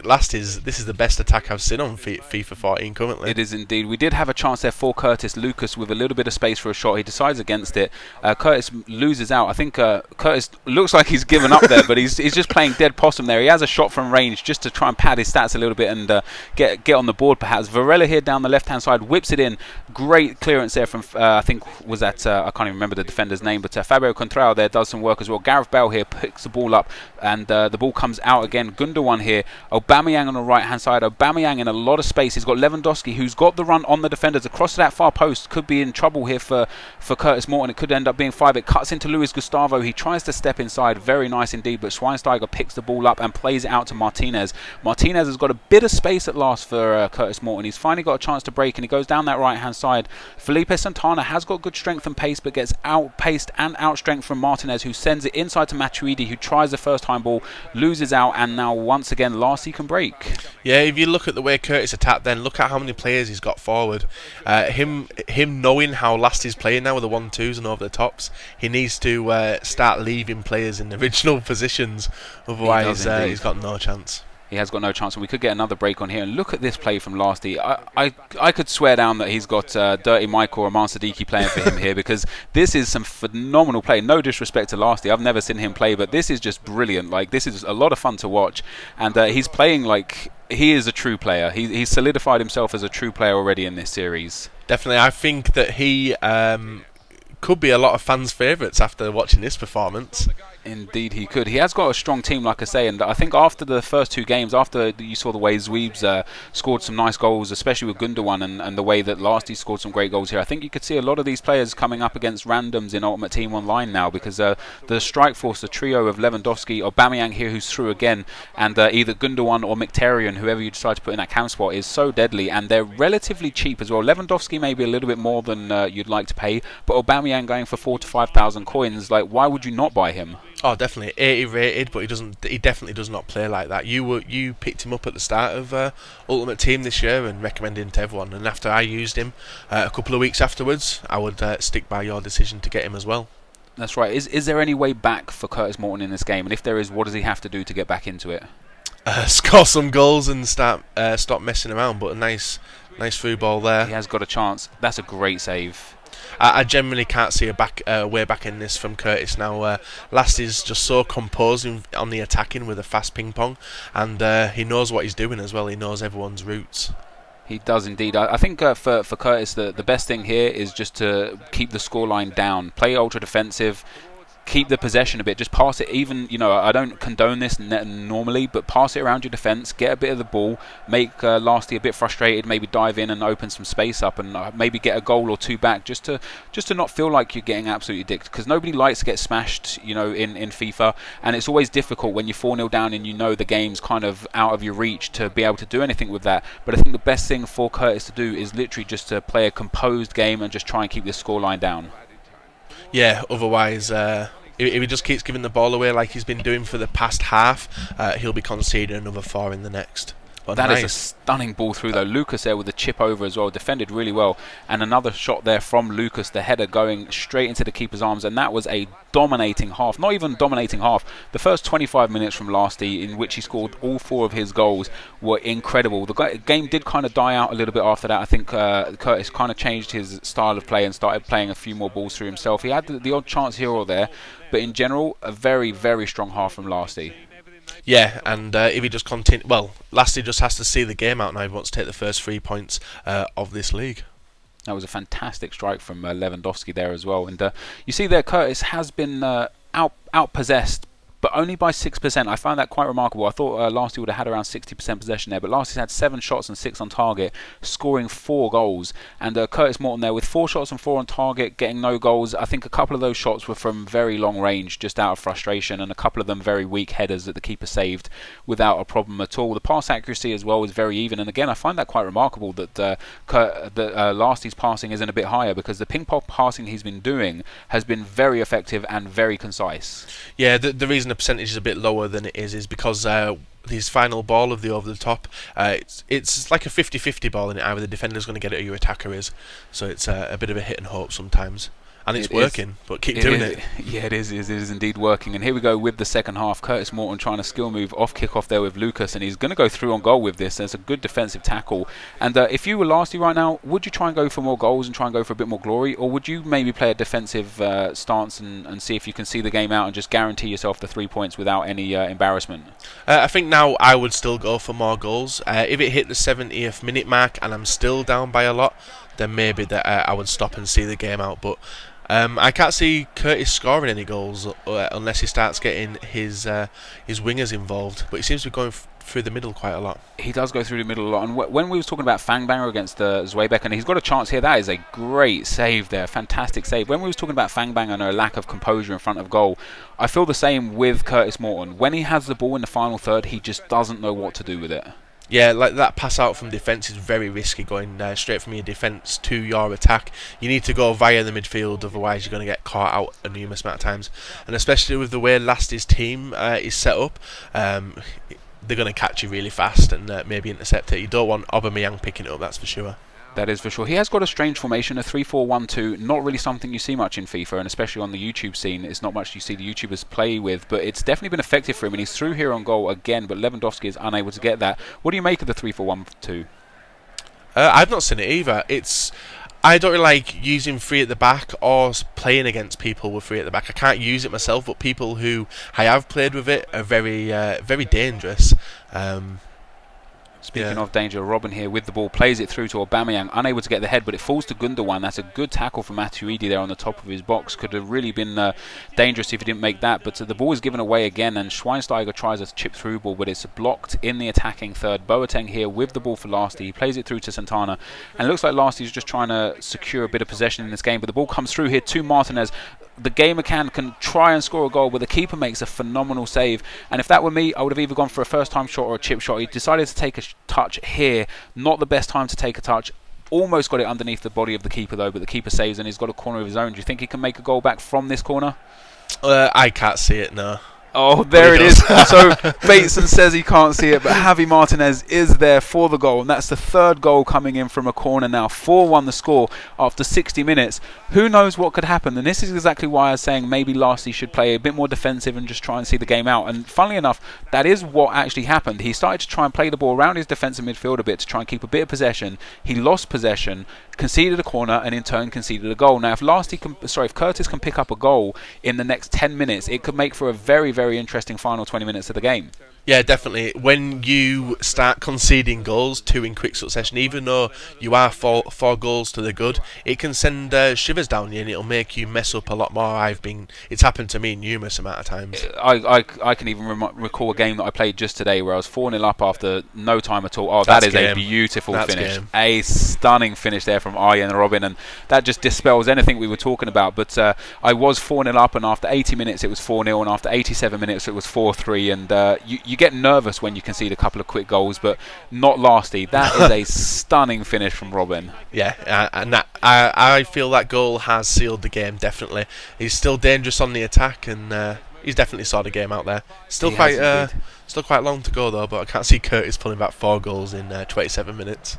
This is the best attack I've seen on FIFA 14 currently. It is indeed. We did have a chance there for Curtis. Lucas with a little bit of space for a shot. He decides against it. Curtis loses out. I think Curtis looks like he's given up there, but he's just playing dead possum there. He has a shot from range just to try and pad his stats a little bit and get on the board perhaps. Varela here down the left-hand side whips it in. Great clearance there from, I think, was that, I can't even remember the defender's name, but Fabio Contrao there does some work as well. Gareth Bale here picks the ball up, and the ball comes out again. Gundogan here. Aubameyang on the right-hand side. Aubameyang in a lot of space. He's got Lewandowski, who's got the run on the defenders. Across to that far post. Could be in trouble here for Curtis Morton. It could end up being 5. It cuts into Luis Gustavo. He tries to step inside. Very nice indeed, but Schweinsteiger picks the ball up and plays it out to Martinez. Martinez has got a bit of space at last for Curtis Morton. He's finally got a chance to break, and he goes down that right-hand side. Felipe Santana has got good strength and pace, but gets outpaced and outstrength from Martinez, who sends it inside to Matuidi, who tries the first-time ball, loses out, and now once again Lasty can break. Yeah, if you look at the way Curtis attacked, then look at how many players he's got forward. Him knowing how Lasty's playing now with the 1-2s and over the tops, he needs to start leaving players in the original positions. Otherwise, he's got no chance. He has got no chance, and we could get another break on here. And look at this play from Lasty. I could swear down that he's got Dirty Mike or Aman Siddiqui playing for him here, because this is some phenomenal play. No disrespect to Lasty, I've never seen him play, but this is just brilliant. Like, this is a lot of fun to watch, and he's playing like he is a true player. He's solidified himself as a true player already in this series. Definitely, I think that he could be a lot of fans' favourites after watching this performance. Indeed he could. He has got a strong team, like I say, and I think after the first two games, after you saw the way Zweebs scored some nice goals, especially with Gundogan, and the way that Lasty scored some great goals here, I think you could see a lot of these players coming up against randoms in Ultimate Team Online now, because the strike force, the trio of Lewandowski, Aubameyang here who's through again, and either Gundogan or Mkhitaryan, whoever you decide to put in that cam spot, is so deadly, and they're relatively cheap as well. Lewandowski maybe a little bit more than you'd like to pay, but Aubameyang going for 4,000 to 5,000 coins, like, why would you not buy him? Oh, definitely 80 rated, but he definitely does not play like that. You picked him up at the start of Ultimate Team this year and recommended him to everyone, and after I used him a couple of weeks afterwards, I would stick by your decision to get him as well. That's right. Is there any way back for Curtis Morton in this game? And if there is, what does he have to do to get back into it? Score some goals and stop messing around, but a nice through ball there. He has got a chance. That's a great save. I generally can't see a way back in this from Curtis now. Lasty's just so composed on the attacking with a fast ping pong, and he knows what he's doing as well. He knows everyone's routes. He does indeed. I think for Curtis, the best thing here is just to keep the scoreline down, play ultra defensive, keep the possession a bit, just pass it. Even, I don't condone this normally, but pass it around your defence, get a bit of the ball, make Lasty a bit frustrated, maybe dive in and open some space up, and maybe get a goal or two back, just to not feel like you're getting absolutely dicked, because nobody likes to get smashed, in FIFA, and it's always difficult when you're 4-0 down and the game's kind of out of your reach to be able to do anything with that. But I think the best thing for Curtis to do is literally just to play a composed game and just try and keep this scoreline down. Yeah, otherwise, if he just keeps giving the ball away like he's been doing for the past half, he'll be conceding another 4 in the next. But that is a stunning ball through, though. Lucas there with the chip over as well, defended really well. And another shot there from Lucas, the header going straight into the keeper's arms. And that was a dominating half. Not even dominating half. The first 25 minutes from Lasty, in which he scored all 4 of his goals, were incredible. The game did kind of die out a little bit after that. I think Curtis kind of changed his style of play and started playing a few more balls through himself. He had the odd chance here or there, but in general, a very, very strong half from Lasty. Yeah, and if he just continue, Lasty just has to see the game out now if he wants to take the first 3 points of this league. That was a fantastic strike from Lewandowski there as well. And you see there, Curtis has been out-possessed, but only by 6%. I found that quite remarkable. I thought Lasty would have had around 60% possession there, but Lasty's had 7 shots and 6 on target, scoring 4 goals. And Curtis Morton there with 4 shots and 4 on target, getting no goals. I think a couple of those shots were from very long range, just out of frustration, and a couple of them very weak headers that the keeper saved without a problem at all. The pass accuracy as well was very even, and again, I find that quite remarkable that Lasty's passing isn't a bit higher, because the ping-pong passing he's been doing has been very effective and very concise. Yeah, the reason the percentage is a bit lower than it is because his final ball of the over the top, it's like a 50-50 ball, and either the defender's going to get it or your attacker is. So it's a bit of a hit and hope sometimes. And it's working, but keep doing it. Yeah, it is indeed working. And here we go with the second half. Curtis Morton trying to skill move off kick-off there with Lucas, and he's going to go through on goal with this. There's a good defensive tackle. And if you were Lasty right now, would you try and go for more goals and try and go for a bit more glory, or would you maybe play a defensive stance and see if you can see the game out and just guarantee yourself the 3 points without any embarrassment? I think now I would still go for more goals. If it hit the 70th minute mark and I'm still down by a lot, then maybe that I would stop and see the game out. But I can't see Curtis scoring any goals unless he starts getting his wingers involved. But he seems to be going through the middle quite a lot. He does go through the middle a lot. And when we were talking about Fangbanger against Zweebek, and he's got a chance here, that is a great save there, fantastic save. When we were talking about Fangbanger and a lack of composure in front of goal, I feel the same with Curtis Morton. When he has the ball in the final third, he just doesn't know what to do with it. Yeah, like that pass out from defence is very risky, going straight from your defence to your attack. You need to go via the midfield, otherwise you're going to get caught out a numerous amount of times. And especially with the way Lasty's team is set up, they're going to catch you really fast and maybe intercept it. You don't want Aubameyang picking it up, that's for sure. That is for sure. He has got a strange formation, a 3-4-1-2. Not really something you see much in FIFA, and especially on the YouTube scene. It's not much you see the YouTubers play with, but it's definitely been effective for him, and he's through here on goal again, but Lewandowski is unable to get that. What do you make of the 3-4-1-2? I've not seen it either. I don't really like using three at the back or playing against people with three at the back. I can't use it myself, but people who I have played with it are very dangerous. Speaking of danger, Robin here with the ball, plays it through to Aubameyang, unable to get the head, but it falls to Gundogan. That's a good tackle from Matuidi there on the top of his box. Could have really been dangerous if he didn't make that, but the ball is given away again, and Schweinsteiger tries a chip through ball, but it's blocked in the attacking third. Boateng here with the ball for Lasty. He plays it through to Santana, and it looks like Lasty's just trying to secure a bit of possession in this game, but the ball comes through here to Martinez. The gamer can try and score a goal, but the keeper makes a phenomenal save. And if that were me, I would have either gone for a first-time shot or a chip shot. He decided to take a touch here. Not the best time to take a touch. Almost got it underneath the body of the keeper, though, but the keeper saves, and he's got a corner of his own. Do you think he can make a goal back from this corner? I can't see it, no. Oh, there it is. So Bateson says he can't see it, but Javi Martinez is there for the goal, and that's the third goal coming in from a corner now. 4-1 the score after 60 minutes. Who knows what could happen? And this is exactly why I was saying maybe Lasty should play a bit more defensive and just try and see the game out. And funnily enough, that is what actually happened. He started to try and play the ball around his defensive midfield a bit to try and keep a bit of possession. He lost possession, conceded a corner, and in turn conceded a goal. Now, if Curtis can pick up a goal in the next 10 minutes, it could make for a very, very interesting final 20 minutes of the game. Yeah, definitely. When you start conceding goals, 2 in quick succession, even though you are four goals to the good, it can send shivers down you, and it'll make you mess up a lot more. It's happened to me numerous amount of times. I can even recall a game that I played just today where I was 4-0 up after no time at all. Oh, that is a beautiful finish. A stunning finish there from Arjen Robben, and that just dispels anything we were talking about. But I was 4-0 up, and after 80 minutes it was 4-0, and after 87 minutes it was 4-3, and you get nervous when you concede a couple of quick goals, but not Lasty. That is a stunning finish from Robben. Yeah, and I feel that goal has sealed the game, definitely. He's still dangerous on the attack, and he's definitely saw the game out there. Still quite long to go, though, but I can't see Curtis pulling back 4 goals in 27 minutes.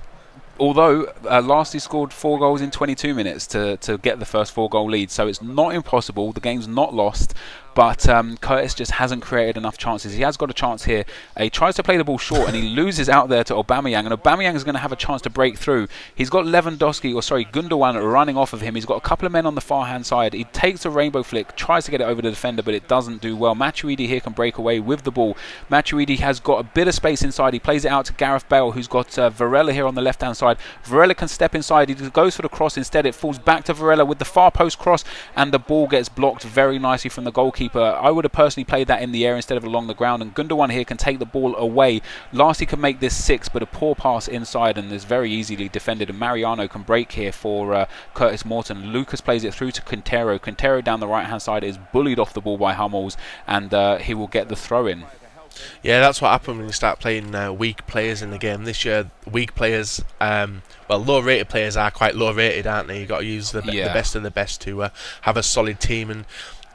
Although Lasty scored 4 goals in 22 minutes to get the first 4-goal lead, so it's not impossible. The game's not lost, but Curtis just hasn't created enough chances. He has got a chance here. He tries to play the ball short, and he loses out there to Aubameyang, and Aubameyang is going to have a chance to break through. He's got Gundogan running off of him. He's got a couple of men on the far-hand side. He takes a rainbow flick, tries to get it over the defender, but it doesn't do well. Matuidi here can break away with the ball. Matuidi has got a bit of space inside. He plays it out to Gareth Bale, who's got Varela here on the left-hand side. Varela can step inside. He goes for the cross instead. It falls back to Varela with the far post cross, and the ball gets blocked very nicely from the goalkeeper. I would have personally played that in the air instead of along the ground, and Gundogan here can take the ball away. Lasty can make this 6, but a poor pass inside, and is very easily defended, and Mariano can break here for Curtis Morton. Lucas plays it through to Quintero. Quintero down the right hand side is bullied off the ball by Hummels, and he will get the throw in. Yeah, that's what happened when you start playing weak players in the game. This year, weak players, low-rated players are quite low-rated, aren't they? You've got to use the best of the best to have a solid team, and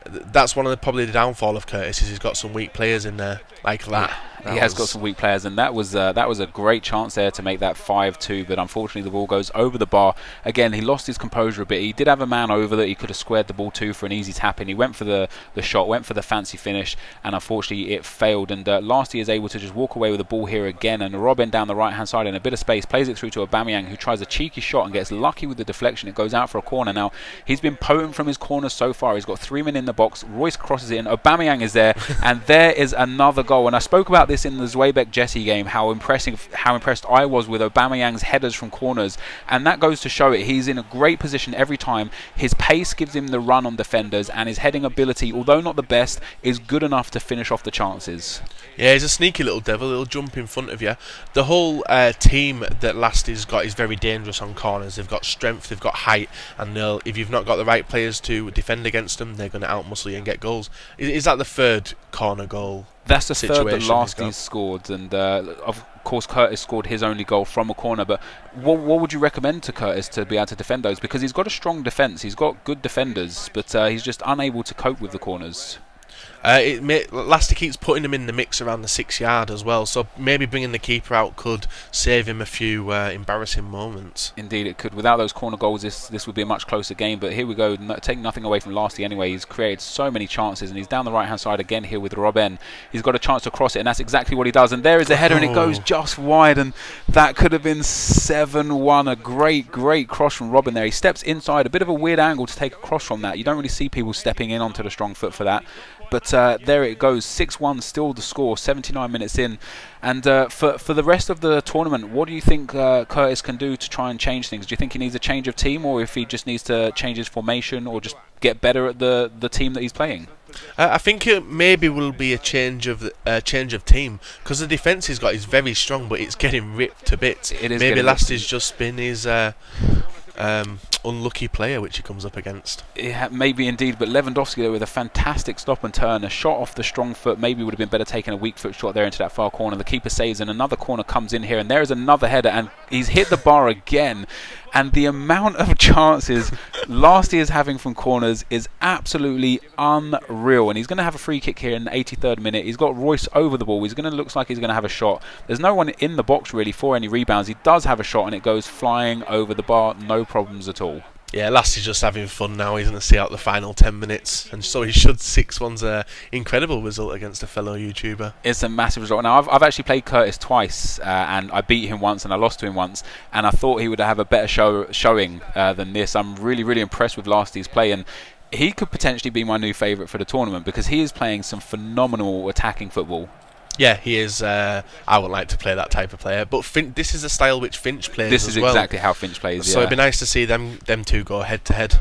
that's probably the downfall of Curtis, is he's got some weak players in there like that. He has got some weak players, and that was a great chance there to make that 5-2, but unfortunately the ball goes over the bar. Again, he lost his composure a bit. He did have a man over that he could have squared the ball to for an easy tap in. He went for the shot, went for the fancy finish, and unfortunately it failed, and Lasty is able to just walk away with the ball here again, and Robin down the right hand side in a bit of space plays it through to Aubameyang, who tries a cheeky shot and gets lucky with the deflection. It goes out for a corner. Now, he's been potent from his corners so far. He's got 3 men in the box. Royce crosses it in. Aubameyang is there, and there is another goal. And I spoke about this in the Zweibek-Jesse game, how impressed I was with Aubameyang's headers from corners, and that goes to show it. He's in a great position every time. His pace gives him the run on defenders, and his heading ability, although not the best, is good enough to finish off the chances. Yeah, he's a sneaky little devil. He'll jump in front of you. The whole team that Lasty's got is very dangerous on corners. They've got strength, they've got height, and if you've not got the right players to defend against them, they're going to outmuscle you and get goals. Is that the third corner goal? That's the third that Lasty's scored, and of course Curtis scored his only goal from a corner. But what would you recommend to Curtis to be able to defend those? Because he's got a strong defence, he's got good defenders, but he's just unable to cope with the corners. Lasty keeps putting him in the mix around the 6 yard as well, so maybe bringing the keeper out could save him a few embarrassing moments. Indeed, it could. Without those corner goals, this would be a much closer game. But here we go, take nothing away from Lasty anyway. He's created so many chances, and he's down the right-hand side again here with Robben. He's got a chance to cross it, and that's exactly what he does. And there is the header, and it goes just wide, and that could have been 7-1. A great cross from Robben there. He steps inside, a bit of a weird angle to take a cross from that. You don't really see people stepping in onto the strong foot for that. But there it goes, 6-1 still the score, 79 minutes in. And for the rest of the tournament, what do you think Curtis can do to try and change things? Do you think he needs a change of team, or if he just needs to change his formation, or just get better at the team that he's playing? I think it maybe will be a change of team, because the defence he's got is very strong, but it's getting ripped to bits. Maybe Lasty's just been his unlucky player which he comes up against. Maybe indeed, but Lewandowski there with a fantastic stop and turn, a shot off the strong foot. Maybe would have been better taking a weak foot shot there into that far corner. The keeper saves, and another corner comes in here, and there is another header, and he's hit the bar again. And the amount of chances Lasty is having from corners is absolutely unreal. And he's going to have a free kick here in the 83rd minute. He's got Royce over the ball. Looks like he's going to have a shot. There's no one in the box really for any rebounds. He does have a shot, and it goes flying over the bar. No problems at all. Yeah, Lasty's just having fun now. He's going to see out the final 10 minutes, and so he should. 6-1's an incredible result against a fellow YouTuber. It's a massive result. Now, I've actually played Curtis twice, and I beat him once and I lost to him once, and I thought he would have a better showing than this. I'm really impressed with Lasty's play, and he could potentially be my new favourite for the tournament because he is playing some phenomenal attacking football. Yeah, he is. I would like to play that type of player, but this is a style which Finch plays. This is exactly how Finch plays. So it'd be nice to see them two go head to head.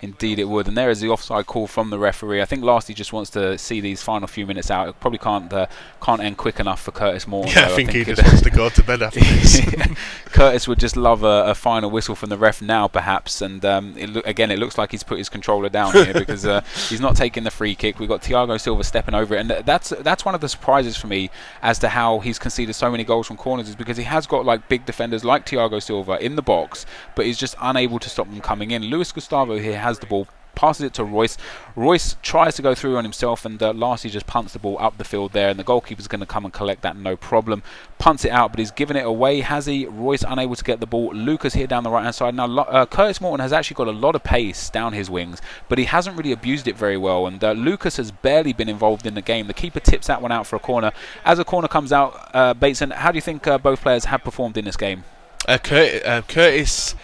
Indeed it would, and there is the offside call from the referee. I think Lasty just wants to see these final few minutes out. It probably can't end quick enough for Curtis Morton. Yeah, I think he just wants to go to bed after this. Curtis would just love a final whistle from the ref now, perhaps. And it looks like he's put his controller down here because he's not taking the free kick. We've got Thiago Silva stepping over it, and that's one of the surprises for me as to how he's conceded so many goals from corners, is because he has got like big defenders like Thiago Silva in the box, but he's just unable to stop them coming in. Luis Gustavo here has the ball, passes it to Royce. Royce tries to go through on himself, and Lasty just punts the ball up the field there, and the goalkeeper's going to come and collect that, no problem. Punts it out, but he's given it away, has he? Royce unable to get the ball. Lucas here down the right hand side. Now Curtis Morton has actually got a lot of pace down his wings, but he hasn't really abused it very well, and Lucas has barely been involved in the game. The keeper tips that one out for a corner. As a corner comes out, Bateson, how do you think both players have performed in this game? Curtis,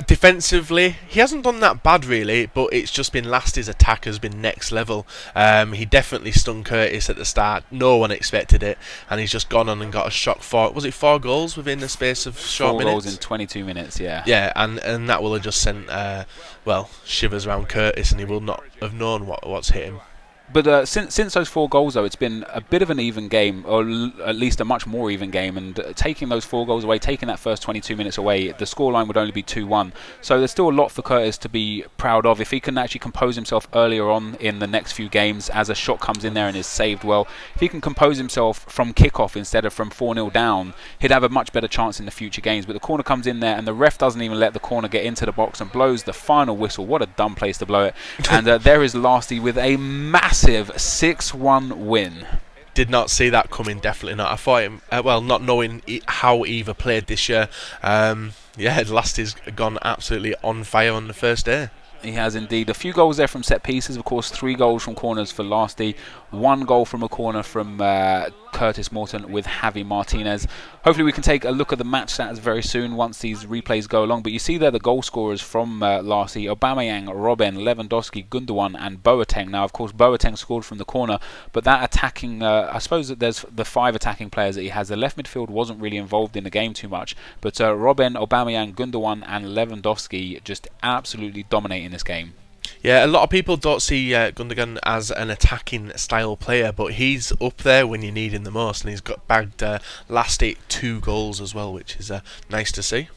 defensively, he hasn't done that bad really, but it's just been Lasty's attack has been next level. He definitely stung Curtis at the start. No one expected it, and he's just gone on and got a shock for, was it 4 goals within the space of short minutes? 4 goals in 22 minutes, yeah. Yeah, and that will have just sent shivers around Curtis, and he will not have known what's hit him. But since those 4 goals, though, it's been a bit of an even game, or at least a much more even game. And taking those 4 goals away, taking that first 22 minutes away, the scoreline would only be 2-1. So there's still a lot for Curtis to be proud of. If he can actually compose himself earlier on in the next few games, as a shot comes in there and is saved well, if he can compose himself from kickoff instead of from 4-0 down, he'd have a much better chance in the future games. But the corner comes in there, and the ref doesn't even let the corner get into the box and blows the final whistle. What a dumb place to blow it. And there is Lasty with a massive 6-1 win. Did not see that coming, definitely not. I thought him, not knowing how Eva played this year, Lasty's gone absolutely on fire on the first day. He has indeed. A few goals there from set pieces, of course, 3 goals from corners for Lasty, 1 goal from a corner from Curtis Morton with Javi Martinez. Hopefully we can take a look at the match stats very soon once these replays go along. But you see there the goal scorers from Lasty: Aubameyang, Robben, Lewandowski, Gundogan and Boateng. Now, of course, Boateng scored from the corner, but that attacking, I suppose that there's the 5 attacking players that he has. The left midfield wasn't really involved in the game too much, but Robben, Aubameyang, Gundogan and Lewandowski just absolutely dominating this game. Yeah, a lot of people don't see Gundogan as an attacking style player, but he's up there when you need him the most, and he's got bagged last 2 goals as well, which is nice to see.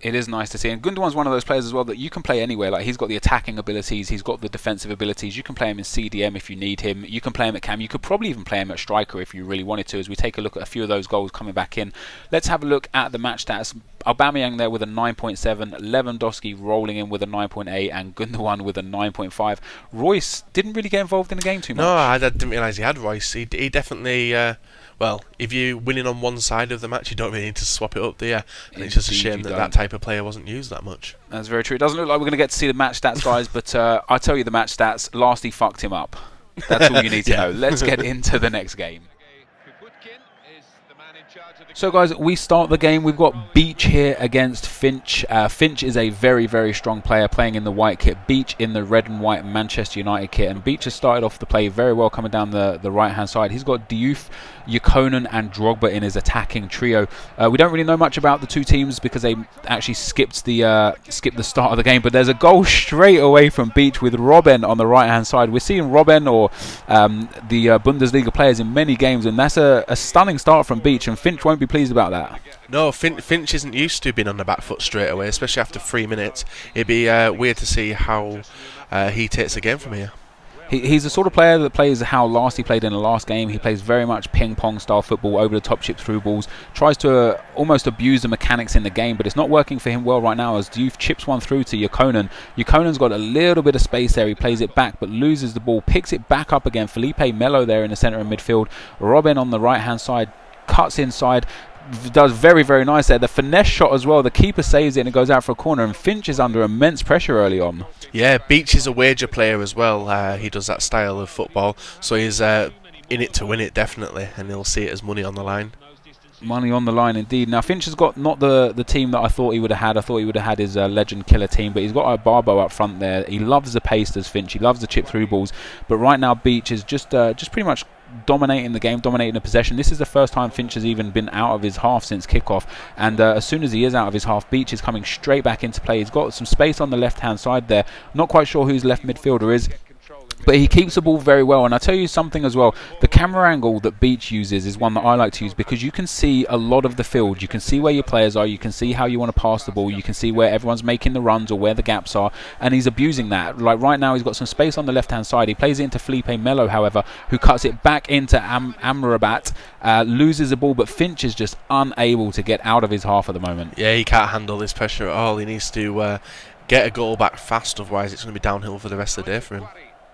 It is nice to see, and Gundogan's one of those players as well that you can play anywhere. Like, he's got the attacking abilities, he's got the defensive abilities. You can play him in CDM if you need him. You can play him at cam. You could probably even play him at striker if you really wanted to. As we take a look at a few of those goals coming back in, let's have a look at the match stats. Aubameyang there with a 9.7, Lewandowski rolling in with a 9.8, and Gundogan with a 9.5. Royce didn't really get involved in the game too much. No, I didn't realise he had Royce. He definitely. Well, if you're winning on one side of the match, you don't really need to swap it up, do you? And it's just a shame that type of player wasn't used that much. That's very true. It doesn't look like we're going to get to see the match stats, guys, but I'll tell you the match stats. Last, he fucked him up. That's all you need to know. Let's get into the next game. So, guys, we start the game. We've got Beach here against Finch. Finch is a very, very strong player playing in the white kit. Beach in the red and white Manchester United kit. And Beach has started off the play very well coming down the right-hand side. He's got Diouf, Yukonen and Drogba in his attacking trio. We don't really know much about the two teams because they actually skipped the start of the game. But there's a goal straight away from Beach with Robben on the right-hand side. We're seeing Robben or the Bundesliga players in many games, and that's a stunning start from Beach, and Finch won't be pleased about that. No, Finch isn't used to being on the back foot straight away, especially after 3 minutes. It'd be weird to see how he takes the game from here. He's the sort of player that plays how last he played in the last game. He plays very much ping-pong style football, over-the-top chip through balls, tries to almost abuse the mechanics in the game, but it's not working for him well right now as Diouf chips one through to Yukonen. Yukonen's got a little bit of space there. He plays it back but loses the ball, picks it back up again. Felipe Melo there in the centre of midfield. Robben on the right-hand side, cuts inside, does very, very nice there. The finesse shot as well. The keeper saves it and it goes out for a corner, and Finch is under immense pressure early on. Yeah, Beach is a wager player as well. He does that style of football, so he's in it to win it, definitely, and he'll see it as money on the line. Money on the line indeed. Now Finch has got not the team that I thought he would have had. I thought he would have had his legend killer team, but he's got a Barbo up front there. He loves the pace, does Finch. He loves the chip through balls, but right now Beach is just pretty much dominating the game, dominating the possession. This is the first time Finch has even been out of his half since kickoff, and as soon as he is out of his half, Beach is coming straight back into play. He's got some space on the left hand side there. Not quite sure whose left midfielder is, but he keeps the ball very well. And I'll tell you something as well, the camera angle that Beach uses is one that I like to use because you can see a lot of the field. You can see where your players are, you can see how you want to pass the ball, you can see where everyone's making the runs or where the gaps are, and he's abusing that. Like right now he's got some space on the left hand side. He plays it into Felipe Melo, however, who cuts it back into Amrabat, loses the ball, but Finch is just unable to get out of his half at the moment. Yeah, he can't handle this pressure at all. He needs to get a goal back fast, otherwise it's going to be downhill for the rest of the day for him.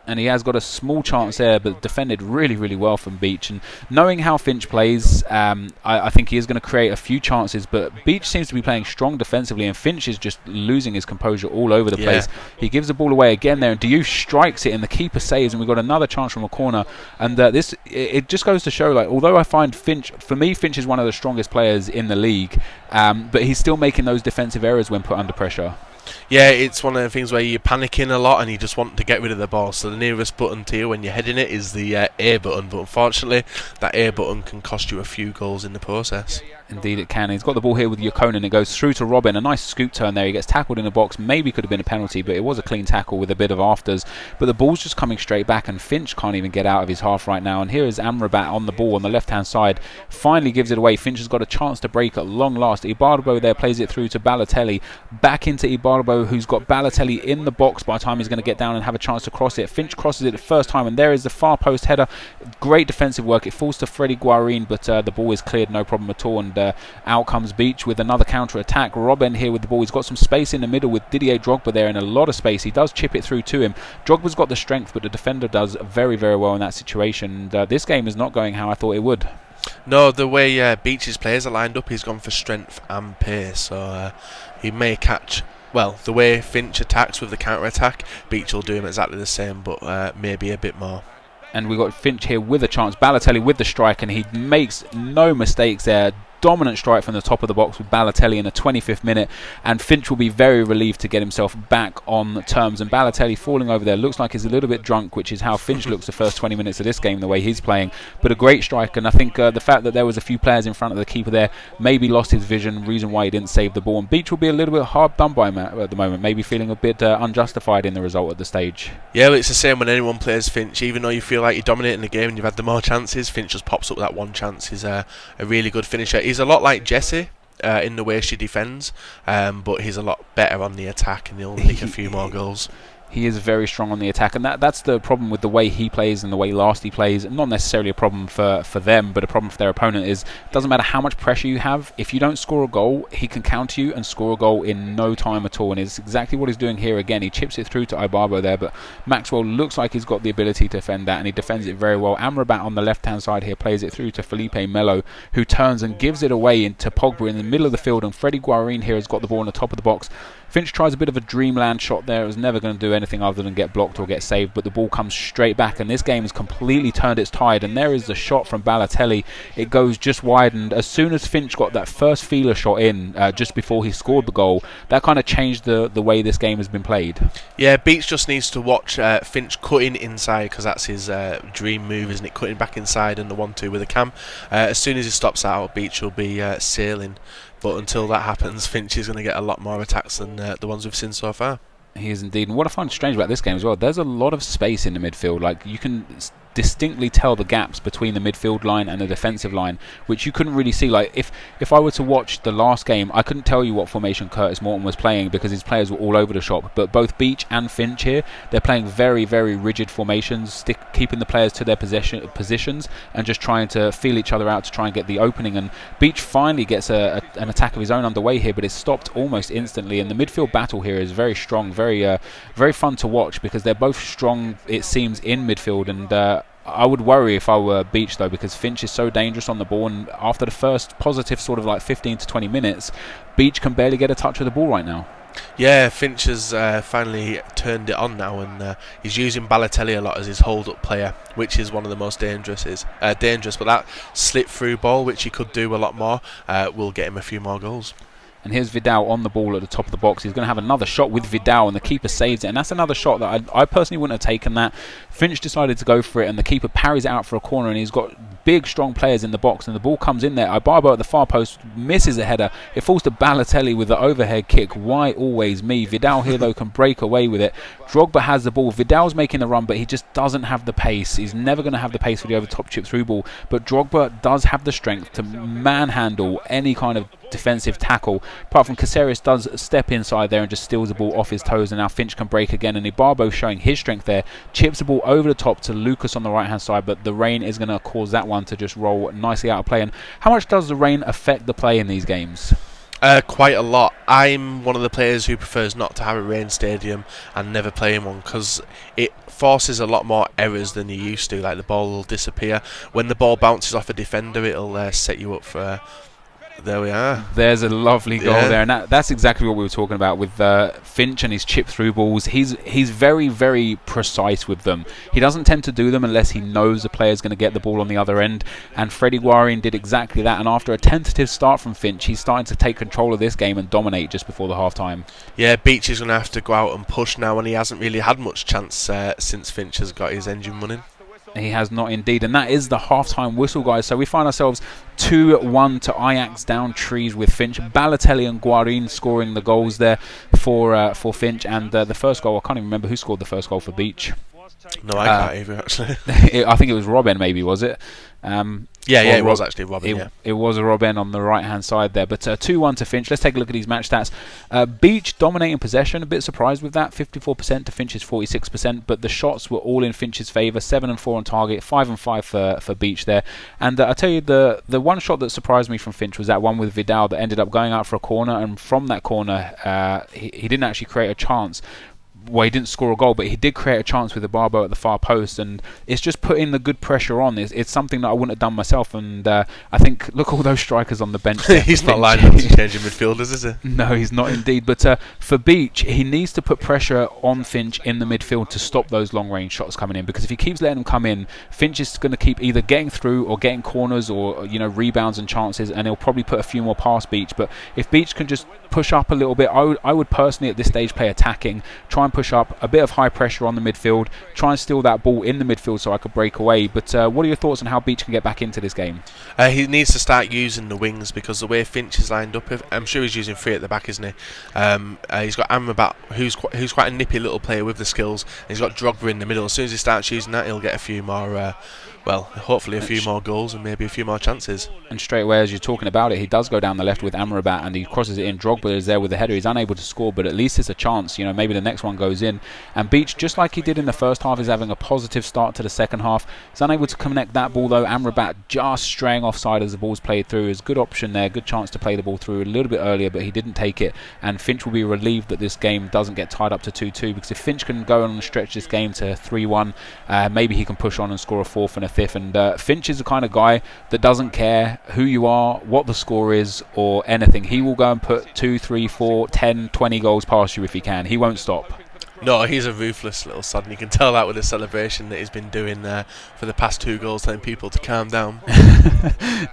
And he has got a small chance there, but defended really, really well from Beach. And knowing how Finch plays, I think he is going to create a few chances, but Beach seems to be playing strong defensively, and Finch is just losing his composure all over the place. He gives the ball away again there, and Diouf strikes it, and the keeper saves, and we've got another chance from a corner. And it just goes to show, like, although I find Finch, for me, Finch is one of the strongest players in the league, but he's still making those defensive errors when put under pressure. Yeah, it's one of the things where you're panicking a lot and you just want to get rid of the ball. So the nearest button to you when you're heading it is the A button. But unfortunately, that A button can cost you a few goals in the process. Indeed it can. He's got the ball here with Yukonen. It goes through to Robben. A nice scoop turn there. He gets tackled in the box. Maybe could have been a penalty, but it was a clean tackle with a bit of afters. But the ball's just coming straight back, and Finch can't even get out of his half right now. And here is Amrabat on the ball on the left-hand side. Finally gives it away. Finch has got a chance to break at long last. Ibarbo there plays it through to Balotelli. Back into Ibarbo, who's got Balotelli in the box by the time he's going to get down and have a chance to cross it. Finch crosses it the first time, and there is the far post header. Great defensive work. It falls to Freddy Guarin, but the ball is cleared, no problem at all. And out comes Beach with another counter attack. Robben here with the ball. He's got some space in the middle with Didier Drogba there, and a lot of space. He does chip it through to him. Drogba's got the strength, but the defender does very, very well in that situation. And this game is not going how I thought it would. No, the way Beach's players are lined up, he's gone for strength and pace, so he may catch. Well, the way Finch attacks with the counter attack, Beach will do him exactly the same, but maybe a bit more. And we've got Finch here with a chance. Balotelli with the strike, and he makes no mistakes there. Dominant strike from the top of the box with Balotelli in the 25th minute, and Finch will be very relieved to get himself back on terms. And Balotelli falling over there looks like he's a little bit drunk, which is how Finch looks the first 20 minutes of this game, the way he's playing. But a great strike, and I think the fact that there was a few players in front of the keeper there maybe lost his vision, reason why he didn't save the ball. And Beach will be a little bit hard done by him at the moment, maybe feeling a bit unjustified in the result at the stage. Yeah, well, it's the same when anyone plays Finch. Even though you feel like you're dominating the game and you've had the more chances, Finch just pops up with that one chance. He's a really good finisher. He's a lot like Jesse. in the way she defends, but he's a lot better on the attack, and he'll nick a few more goals. He is very strong on the attack, and that's the problem with the way he plays and the way Lasty plays. Not necessarily a problem for them, but a problem for their opponent is it doesn't matter how much pressure you have. If you don't score a goal, he can counter you and score a goal in no time at all, and it's exactly what he's doing here again. He chips it through to Ibarbo there, but Maxwell looks like he's got the ability to defend that, and he defends it very well. Amrabat on the left-hand side here plays it through to Felipe Melo, who turns and gives it away into Pogba in the middle of the field, and Freddie Guarin here has got the ball on the top of the box. Finch tries a bit of a dreamland shot there. It was never going to do anything other than get blocked or get saved, but the ball comes straight back, and this game has completely turned its tide, and there is the shot from Balotelli. It goes just wide, and as soon as Finch got that first feeler shot in just before he scored the goal, that kind of changed the way this game has been played. Yeah, Beach just needs to watch Finch cutting inside, because that's his dream move, isn't it? Cutting back inside and the 1-2 with a cam. As soon as he stops out, Beach will be sailing. But until that happens, Finch is going to get a lot more attacks than the ones we've seen so far. He is indeed. And what I find strange about this game as well, there's a lot of space in the midfield. Like, you can distinctly tell the gaps between the midfield line and the defensive line, which you couldn't really see. Like, if I were to watch the last game, I couldn't tell you what formation Curtis Morton was playing because his players were all over the shop. But both Beach and Finch here, they're playing very, very rigid formations, keeping the players to their positions and just trying to feel each other out to try and get the opening. And Beach finally gets an attack of his own underway here, but it's stopped almost instantly. And the midfield battle here is very strong, very fun to watch, because they're both strong, it seems, in midfield. And I would worry if I were Beach, though, because Finch is so dangerous on the ball, and after the first positive sort of like 15 to 20 minutes, Beach can barely get a touch of the ball right now. Yeah, Finch has finally turned it on now, and he's using Balotelli a lot as his hold-up player, which is one of the most dangerous. But that slip-through ball, which he could do a lot more, will get him a few more goals. And here's Vidal on the ball at the top of the box. He's going to have another shot with Vidal, and the keeper saves it. And that's another shot that I personally wouldn't have taken that. Finch decided to go for it, and the keeper parries it out for a corner, and he's got big, strong players in the box, and the ball comes in there. Ibarbo at the far post misses a header. It falls to Balotelli with the overhead kick. Why always me? Vidal here, though, can break away with it. Drogba has the ball. Vidal's making the run, but he just doesn't have the pace. He's never going to have the pace for the over-top chip-through ball. But Drogba does have the strength to manhandle any kind of defensive tackle. Apart from Caceres does step inside there and just steals the ball off his toes, and now Finch can break again, and Ibarbo showing his strength there, chips the ball over the top to Lucas on the right hand side, but the rain is going to cause that one to just roll nicely out of play. And how much does the rain affect the play in these games? Quite a lot. I'm one of the players who prefers not to have a rain stadium and never play in one, because it forces a lot more errors than you used to. Like, the ball will disappear. When the ball bounces off a defender, it'll set you up for... There we are. There's a lovely goal there, and that's exactly what we were talking about with Finch and his chip-through balls. He's very, very precise with them. He doesn't tend to do them unless he knows the player's going to get the ball on the other end, and Freddie Guarin did exactly that. And after a tentative start from Finch, he's starting to take control of this game and dominate just before the half-time. Yeah, Beach is going to have to go out and push now, and he hasn't really had much chance since Finch has got his engine running. He has not indeed, and that is the half-time whistle, guys. So we find ourselves 2-1 to Ajax, down trees with Finch. Balotelli and Guarin scoring the goals there for Finch, and the first goal, I can't even remember who scored the first goal for Beach. No, I can't either, actually. I think it was Robben, maybe, was it? It was actually Robben. It was a Robben on the right-hand side there. But 2-1 to Finch. Let's take a look at these match stats. Beach dominating possession. A bit surprised with that. 54% to Finch's 46%. But the shots were all in Finch's favour. 7-4 on target. 5-5 for Beach there. And I tell you, the one shot that surprised me from Finch was that one with Vidal that ended up going out for a corner. And from that corner, he didn't actually create a chance. Well, he didn't score a goal, but he did create a chance with Ibarbo at the far post, and it's just putting the good pressure on. It's something that I wouldn't have done myself, and I think, look, all those strikers on the bench there. He's not lined up to changing midfielders, is he? No, he's not indeed, but for Beach, he needs to put pressure on Finch in the midfield to stop those long-range shots coming in, because if he keeps letting them come in, Finch is going to keep either getting through or getting corners or rebounds and chances, and he'll probably put a few more past Beach. But if Beach can just push up a little bit, I would personally at this stage play attacking, try and push up, a bit of high pressure on the midfield, try and steal that ball in the midfield so I could break away. But what are your thoughts on how Beach can get back into this game? He needs to start using the wings, because the way Finch is lined up, I'm sure he's using 3 at the back, isn't he? He's got Amrabat, who's quite a nippy little player with the skills, and he's got Drogba in the middle. As soon as he starts using that, he'll get a few more well, hopefully a few more goals and maybe a few more chances. And straight away, as you're talking about it, he does go down the left with Amrabat and he crosses it in. Drogba is there with the header. He's unable to score, but at least it's a chance. You know, maybe the next one goes in. And Beach, just like he did in the first half, is having a positive start to the second half. He's unable to connect that ball though. Amrabat just straying offside as the ball's played through. Is a good option there, good chance to play the ball through a little bit earlier, but he didn't take it. And Finch will be relieved that this game doesn't get tied up to 2-2, because if Finch can go on and stretch this game to 3-1, maybe he can push on and score a fourth and a fifth. And Finch is the kind of guy that doesn't care who you are, what the score is, or anything. He will go and put 2, 3, 4, 10, 20 goals past you if he can. He won't stop. No, he's a ruthless little sod, and you can tell that with the celebration that he's been doing for the past 2 goals, telling people to calm down.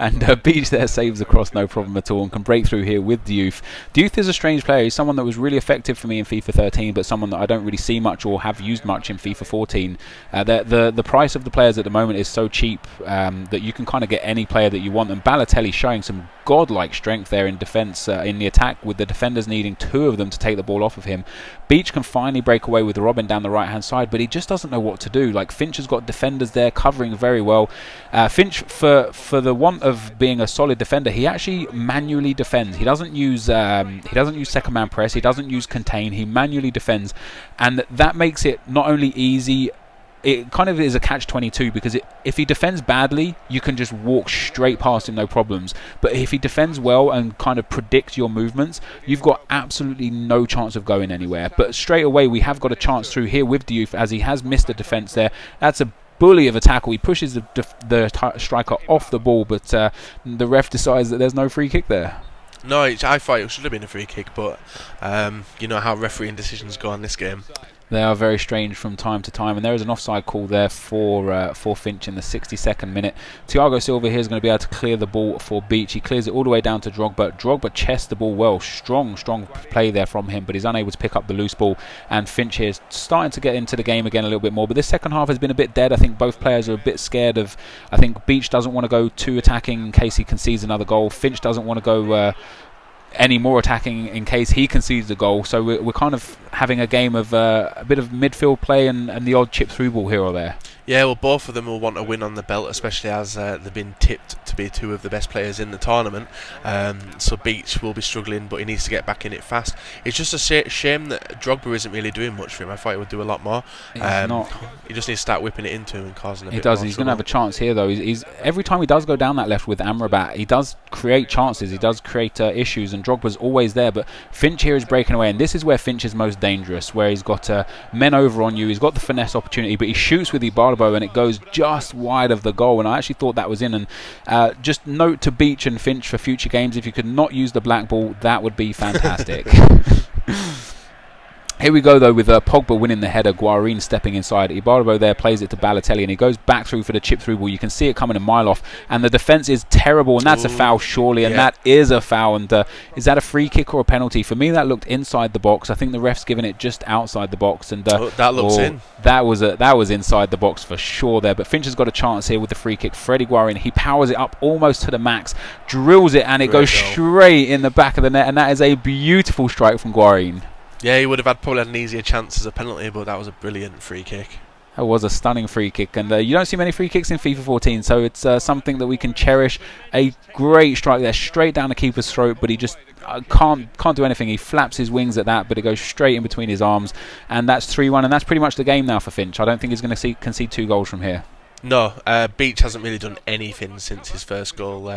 And Beach there saves across no problem at all and can break through here with Diouf. Diouf is a strange player. He's someone that was really effective for me in FIFA 13, but someone that I don't really see much or have used much in FIFA 14. The price of the players at the moment is so cheap that you can kind of get any player that you want. And Balotelli showing some godlike strength there in defence, in the attack, with the defenders needing 2 of them to take the ball off of him. Beach can finally break away with Robin down the right hand side, but he just doesn't know what to do. Like, Finch has got defenders there covering very well. Finch, for the want of being a solid defender, he actually manually defends. He doesn't use second man press, he doesn't use contain, he manually defends, and that makes it not only easy, it kind of is a catch-22, because if he defends badly, you can just walk straight past him, no problems. But if he defends well and kind of predicts your movements, you've got absolutely no chance of going anywhere. But straight away, we have got a chance through here with Diouf, as he has missed the defence there. That's a bully of a tackle. He pushes the striker off the ball, but the ref decides that there's no free kick there. No, I thought it should have been a free kick, but you know how refereeing decisions go on this game. They are very strange from time to time, and there is an offside call there for Finch in the 62nd minute. Thiago Silva here is going to be able to clear the ball for Beach. He clears it all the way down to Drogba. Drogba chests the ball well. Strong play there from him, but he's unable to pick up the loose ball. And Finch here is starting to get into the game again a little bit more. But this second half has been a bit dead. I think both players are a bit scared of... I think Beach doesn't want to go too attacking in case he concedes another goal. Finch doesn't want to go... any more attacking in case he concedes the goal. So we're kind of having a game of a bit of midfield play and the odd chip through ball here or there. Yeah, well, both of them will want to win on the belt, especially as they've been tipped to be 2 of the best players in the tournament. So Beach will be struggling, but he needs to get back in it fast. It's just a shame that Drogba isn't really doing much for him. I thought he would do a lot more. Not. He just needs to start whipping it into him and causing a bit He does. more He's trouble. going to have a chance here, though. He's every time he does go down that left with Amrabat, he does create chances. He does create issues, and Drogba's always there. But Finch here is breaking away, and this is where Finch is most dangerous, where he's got men over on you. He's got the finesse opportunity, but he shoots with Ibarbo, and it goes just wide of the goal. And I actually thought that was in. And just note to Beach and Finch for future games, if you could not use the black ball, that would be fantastic. Here we go, though, with Pogba winning the header, Guarín stepping inside. Ibarbo there plays it to Balotelli, and he goes back through for the chip through ball. You can see it coming a mile off, and the defence is terrible, and that's a foul, surely, and that is a foul. And is that a free kick or a penalty? For me, that looked inside the box. I think the ref's given it just outside the box, and that looks in. That was inside the box for sure there. But Finch has got a chance here with the free kick. Freddie Guarín, he powers it up almost to the max, drills it, and it goes straight in the back of the net, and that is a beautiful strike from Guarín. Yeah, he would have probably had an easier chance as a penalty, but that was a brilliant free kick. That was a stunning free kick, and you don't see many free kicks in FIFA 14, so it's something that we can cherish. A great strike there, straight down the keeper's throat, but he just can't do anything. He flaps his wings at that, but it goes straight in between his arms, and that's 3-1, and that's pretty much the game now for Finch. I don't think he's going to concede 2 goals from here. No, Beach hasn't really done anything since his first goal.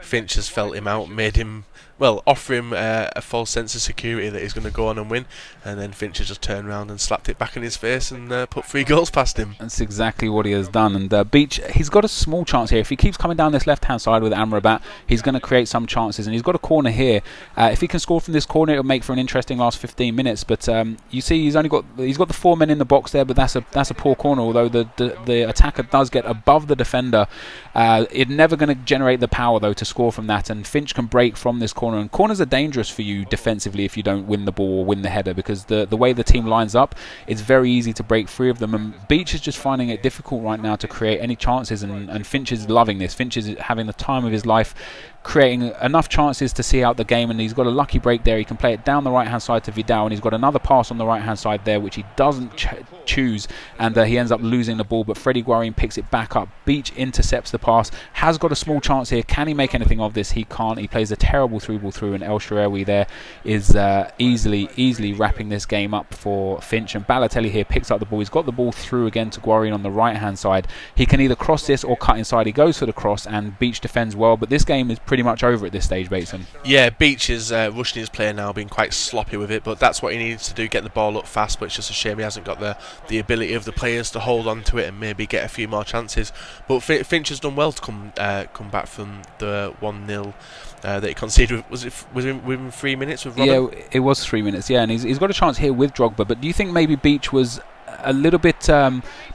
Finch has felt him out, made him... well, offer him a false sense of security that he's going to go on and win, and then Finch has just turned around and slapped it back in his face and put 3 goals past him. That's exactly what he has done. And Beach, he's got a small chance here. If he keeps coming down this left-hand side with Amrabat, he's going to create some chances, and he's got a corner here. If he can score from this corner, it'll make for an interesting last 15 minutes. But you see, he's got the 4 men in the box there, but that's a poor corner. Although the attacker does get above the defender, it's never going to generate the power though to score from that. And Finch can break from this corner. And corners are dangerous for you defensively if you don't win the ball or win the header, because the way the team lines up, it's very easy to break free of them. And Beach is just finding it difficult right now to create any chances, and Finch is loving this. Finch is having the time of his life, creating enough chances to see out the game, and he's got a lucky break there. He can play it down the right hand side to Vidal, and he's got another pass on the right hand side there which he doesn't choose, and he ends up losing the ball, but Freddie Guarin picks it back up. Beach intercepts the pass, has got a small chance here. Can he make anything of this? He can't. He plays a terrible through ball through, and El Shaarawy there is easily wrapping this game up for Finch. And Balotelli here picks up the ball. He's got the ball through again to Guarin on the right hand side. He can either cross this or cut inside. He goes for the cross, and Beach defends well, but this game is pretty much over at this stage, Bateson. Yeah, Beach is rushing his player now, being quite sloppy with it, but that's what he needs to do, get the ball up fast. But it's just a shame he hasn't got the ability of the players to hold on to it and maybe get a few more chances. But Finch has done well to come back from the 1-0 that he conceded. Was it within 3 minutes with Robin? Yeah, it was 3 minutes, yeah, and he's got a chance here with Drogba. But do you think maybe Beach was a little bit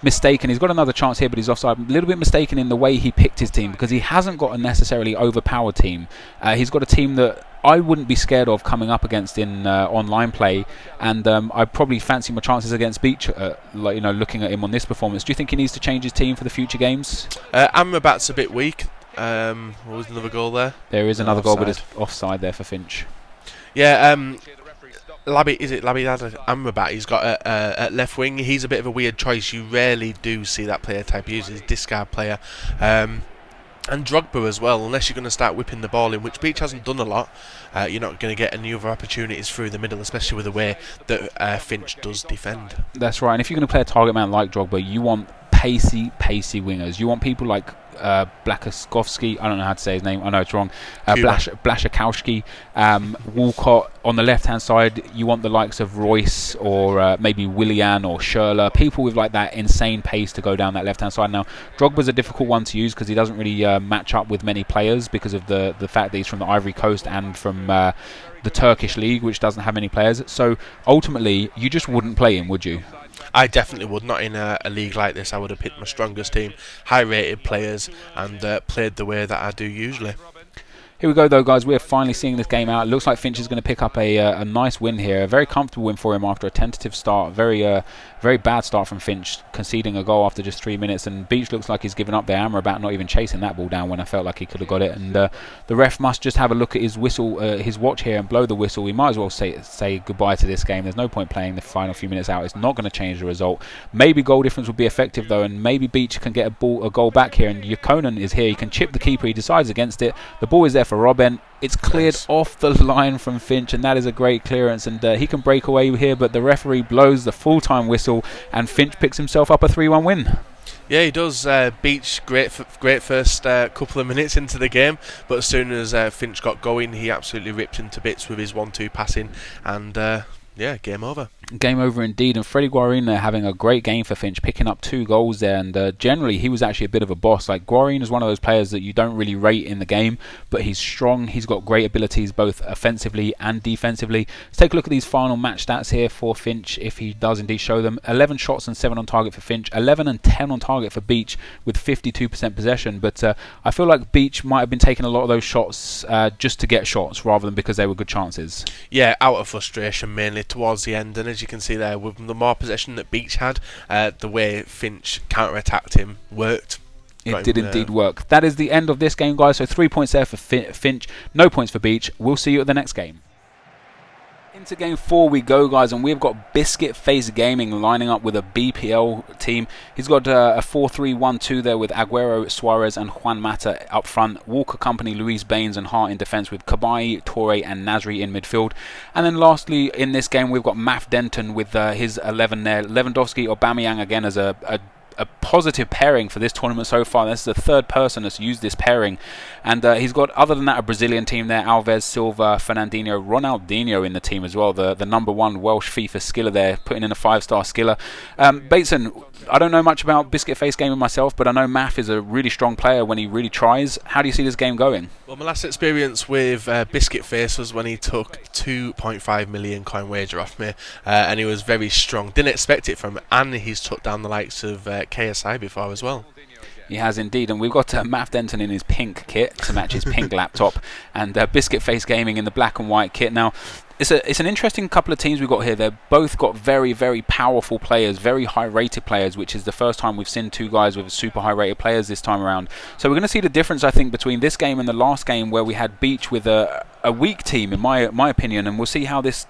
mistaken? He's got another chance here, but he's offside. A little bit mistaken in the way he picked his team, because he hasn't got a necessarily overpowered team. He's got a team that I wouldn't be scared of coming up against in online play, and I probably fancy my chances against Beach. Looking at him on this performance, do you think he needs to change his team for the future games? Amrabat's a bit weak. What was another goal there? There is another goal, but it's offside there for Finch. Yeah, Labi Amrabat, he's got at left wing. He's a bit of a weird choice. You rarely do see that player type used. He's a discard player. And Drogba as well, unless you're going to start whipping the ball in, which Beach hasn't done a lot. You're not going to get any other opportunities through the middle, especially with the way that Finch does defend. That's right, and if you're going to play a target man like Drogba, you want pacey wingers. You want people like Blakowski, I don't know how to say his name, I know it's wrong, Blaszczykowski, Walcott. On the left hand side you want the likes of Royce or maybe Willian or Schürrle, people with like that insane pace to go down that left hand side. Now Drogba's a difficult one to use because he doesn't really match up with many players because of the fact that he's from the Ivory Coast and from the Turkish league, which doesn't have many players. So ultimately you just wouldn't play him, would you? I definitely would. Not in a league like this. I would have picked my strongest team, high-rated players, and played the way that I do usually. Here we go, though, guys. We're finally seeing this game out. It looks like Finch is going to pick up a nice win here. A very comfortable win for him after a tentative start. Very bad start from Finch, conceding a goal after just 3 minutes. And Beach looks like he's given up there. Amrabat not even chasing that ball down when I felt like he could have got it. And the ref must just have a look at his whistle, his watch here, and blow the whistle. We might as well say goodbye to this game. There's no point playing the final few minutes out. It's not going to change the result. Maybe goal difference will be effective, though, and maybe Beach can get a goal back here. And Ykkönen is here. He can chip the keeper. He decides against it. The ball is there for Robben. It's cleared off the line from Finch, and that is a great clearance, and he can break away here, but the referee blows the full-time whistle and Finch picks himself up a 3-1 win. Yeah, he does. Beach, great first couple of minutes into the game, but as soon as Finch got going, he absolutely ripped into bits with his 1-2 passing, and yeah, game over. Game over indeed, and Freddie Guarin having a great game for Finch, picking up 2 goals there, and generally he was actually a bit of a boss. Like, Guarin is one of those players that you don't really rate in the game, but he's strong, he's got great abilities both offensively and defensively. Let's take a look at these final match stats here for Finch, if he does indeed show them. 11 shots and 7 on target for Finch, 11 and 10 on target for Beach with 52% possession, but I feel like Beach might have been taking a lot of those shots just to get shots rather than because they were good chances. Yeah, out of frustration mainly towards the end, and as you can see there, with the more possession that Beach had, the way Finch counter-attacked him worked. It did indeed work. That is the end of this game, guys. So 3 points there for Finch, no points for Beach. We'll see you at the next game. Into game 4 we go, guys, and we've got Biscuit Face Gaming lining up with a BPL team. He's got a 4-3-1-2 there with Aguero, Suarez and Juan Mata up front. Walker Company, Luis Baines and Hart in defence with Cabaye, Torre and Nasri in midfield. And then lastly in this game we've got Math Denton with his 11 there. Lewandowski, Aubameyang again as a positive pairing for this tournament so far. This is the third person that's used this pairing, and he's got, other than that, a Brazilian team there: Alves, Silva, Fernandinho, Ronaldinho in the team as well, the number 1 Welsh FIFA skiller there, putting in a 5-star skiller. Bateson, I don't know much about Biscuit Face Gaming myself, but I know Math is a really strong player when he really tries. How do you see this game going? Well, my last experience with Biscuit Face was when he took 2.5 million coin wager off me, and he was very strong. Didn't expect it from him, and he's took down the likes of KSI before as well. He has indeed, and we've got Math Denton in his pink kit to match his pink laptop, and Biscuit Face Gaming in the black and white kit. Now, it's an interesting couple of teams we've got here. They've both got very, very powerful players, very high-rated players, which is the first time we've seen two guys with super high-rated players this time around. So we're going to see the difference, I think, between this game and the last game where we had Beach with a weak team, in my opinion, and we'll see how this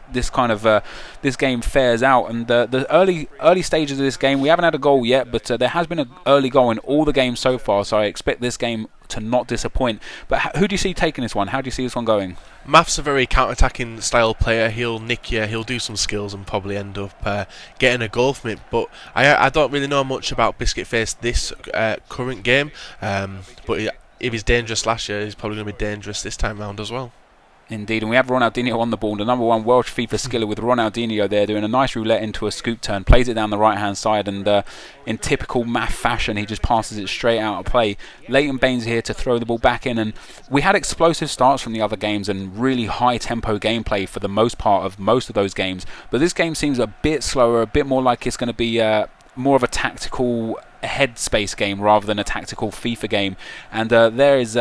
game fares out. And the early stages of this game, we haven't had a goal yet, but there has been an early goal in all the games so far. So I expect this game to not disappoint. But who do you see taking this one? How do you see this one going? Math's a very counter-attacking style player. He'll nick you, he'll do some skills and probably end up getting a goal from it. But I don't really know much about Biscuit Face this current game. But if he's dangerous last year, he's probably going to be dangerous this time round as well. Indeed, and we have Ronaldinho on the ball, the number one Welsh FIFA skiller with Ronaldinho there doing a nice roulette into a scoop turn, plays it down the right hand side, and in typical Math fashion he just passes it straight out of play. Leighton Baines here to throw the ball back in, and we had explosive starts from the other games and really high tempo gameplay for the most part of most of those games, but this game seems a bit slower, a bit more like it's going to be more of a tactical headspace game rather than a tactical FIFA game. And there is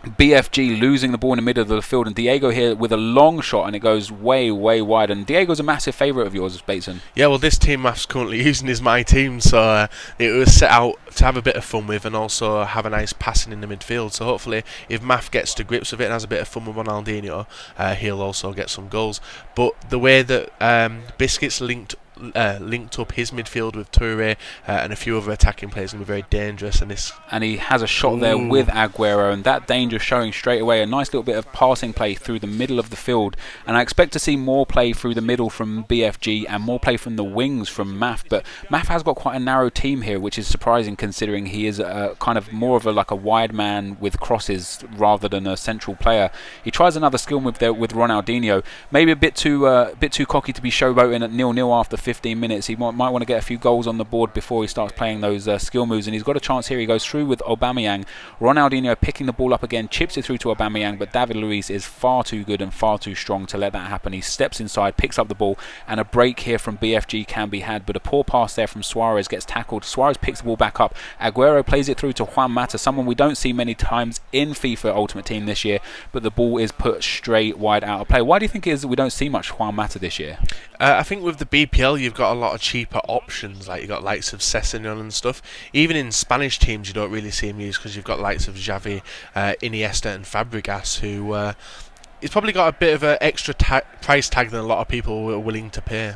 BFG losing the ball in the middle of the field, and Diego here with a long shot, and it goes way, way wide. And Diego's a massive favourite of yours, Bateson. Yeah, well, this team Math's currently using is my team, so it was set out to have a bit of fun with and also have a nice passing in the midfield. So hopefully, if Math gets to grips with it and has a bit of fun with Ronaldinho, he'll also get some goals. But the way that Biscuit's linked up his midfield with Toure and a few other attacking players going to be very dangerous. And he has a shot there with Aguero, and that danger showing straight away. A nice little bit of passing play through the middle of the field, and I expect to see more play through the middle from BFG and more play from the wings from Math. But Math has got quite a narrow team here, which is surprising considering he is kind of more of a wide man with crosses rather than a central player. He tries another skill move there with Ronaldinho, maybe a bit too cocky to be showboating at 0-0 after 15 minutes. He might want to get a few goals on the board before he starts playing those skill moves, and he's got a chance here. He goes through with Aubameyang. Ronaldinho picking the ball up again, chips it through to Aubameyang, but David Luiz is far too good and far too strong to let that happen. He steps inside, picks up the ball, and a break here from BFG can be had, but a poor pass there from Suarez gets tackled. Suarez picks the ball back up. Aguero plays it through to Juan Mata, someone we don't see many times in FIFA Ultimate Team this year, but the ball is put straight wide out of play. Why do you think it is that we don't see much Juan Mata this year? I think with the BPL you've got a lot of cheaper options, like you've got likes of Sessegnon and stuff. Even in Spanish teams you don't really see him used because you've got likes of Xavi, Iniesta and Fabregas, who he's probably got a bit of an extra price tag than a lot of people are willing to pay.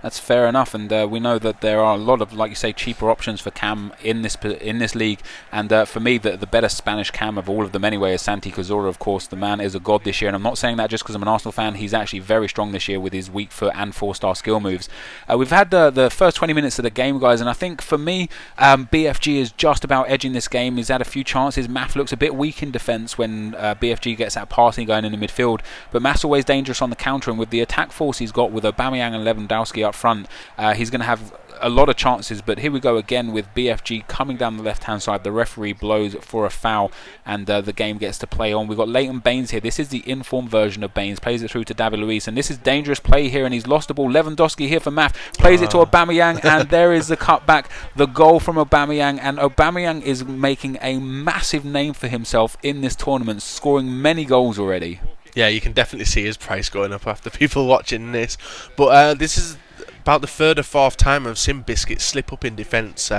That's fair enough, and we know that there are a lot of, like you say, cheaper options for cam in this league. And for me, the better Spanish cam of all of them anyway is Santi Cazorla. Of course, the man is a god this year, and I'm not saying that just because I'm an Arsenal fan. He's actually very strong this year with his weak foot and 4-star skill moves. We've had the first 20 minutes of the game, guys, and I think for me, BFG is just about edging this game. He's had a few chances. Math looks a bit weak in defence when BFG gets that passing going in the midfield, but Math's always dangerous on the counter, and with the attack force he's got with Aubameyang and Lewandowski up front, he's going to have a lot of chances. But here we go again with BFG coming down the left hand side. The referee blows for a foul, and the game gets to play on. We've got Leighton Baines here. This is the informed version of Baines, plays it through to David Luiz, and this is dangerous play here, and he's lost the ball. Lewandowski here for Math, plays it to Aubameyang, and there is the cutback, the goal from Aubameyang. And Aubameyang is making a massive name for himself in this tournament, scoring many goals already. Yeah, you can definitely see his price going up after people watching this. But this is about the third or fourth time I've seen Biscuit slip up in defence,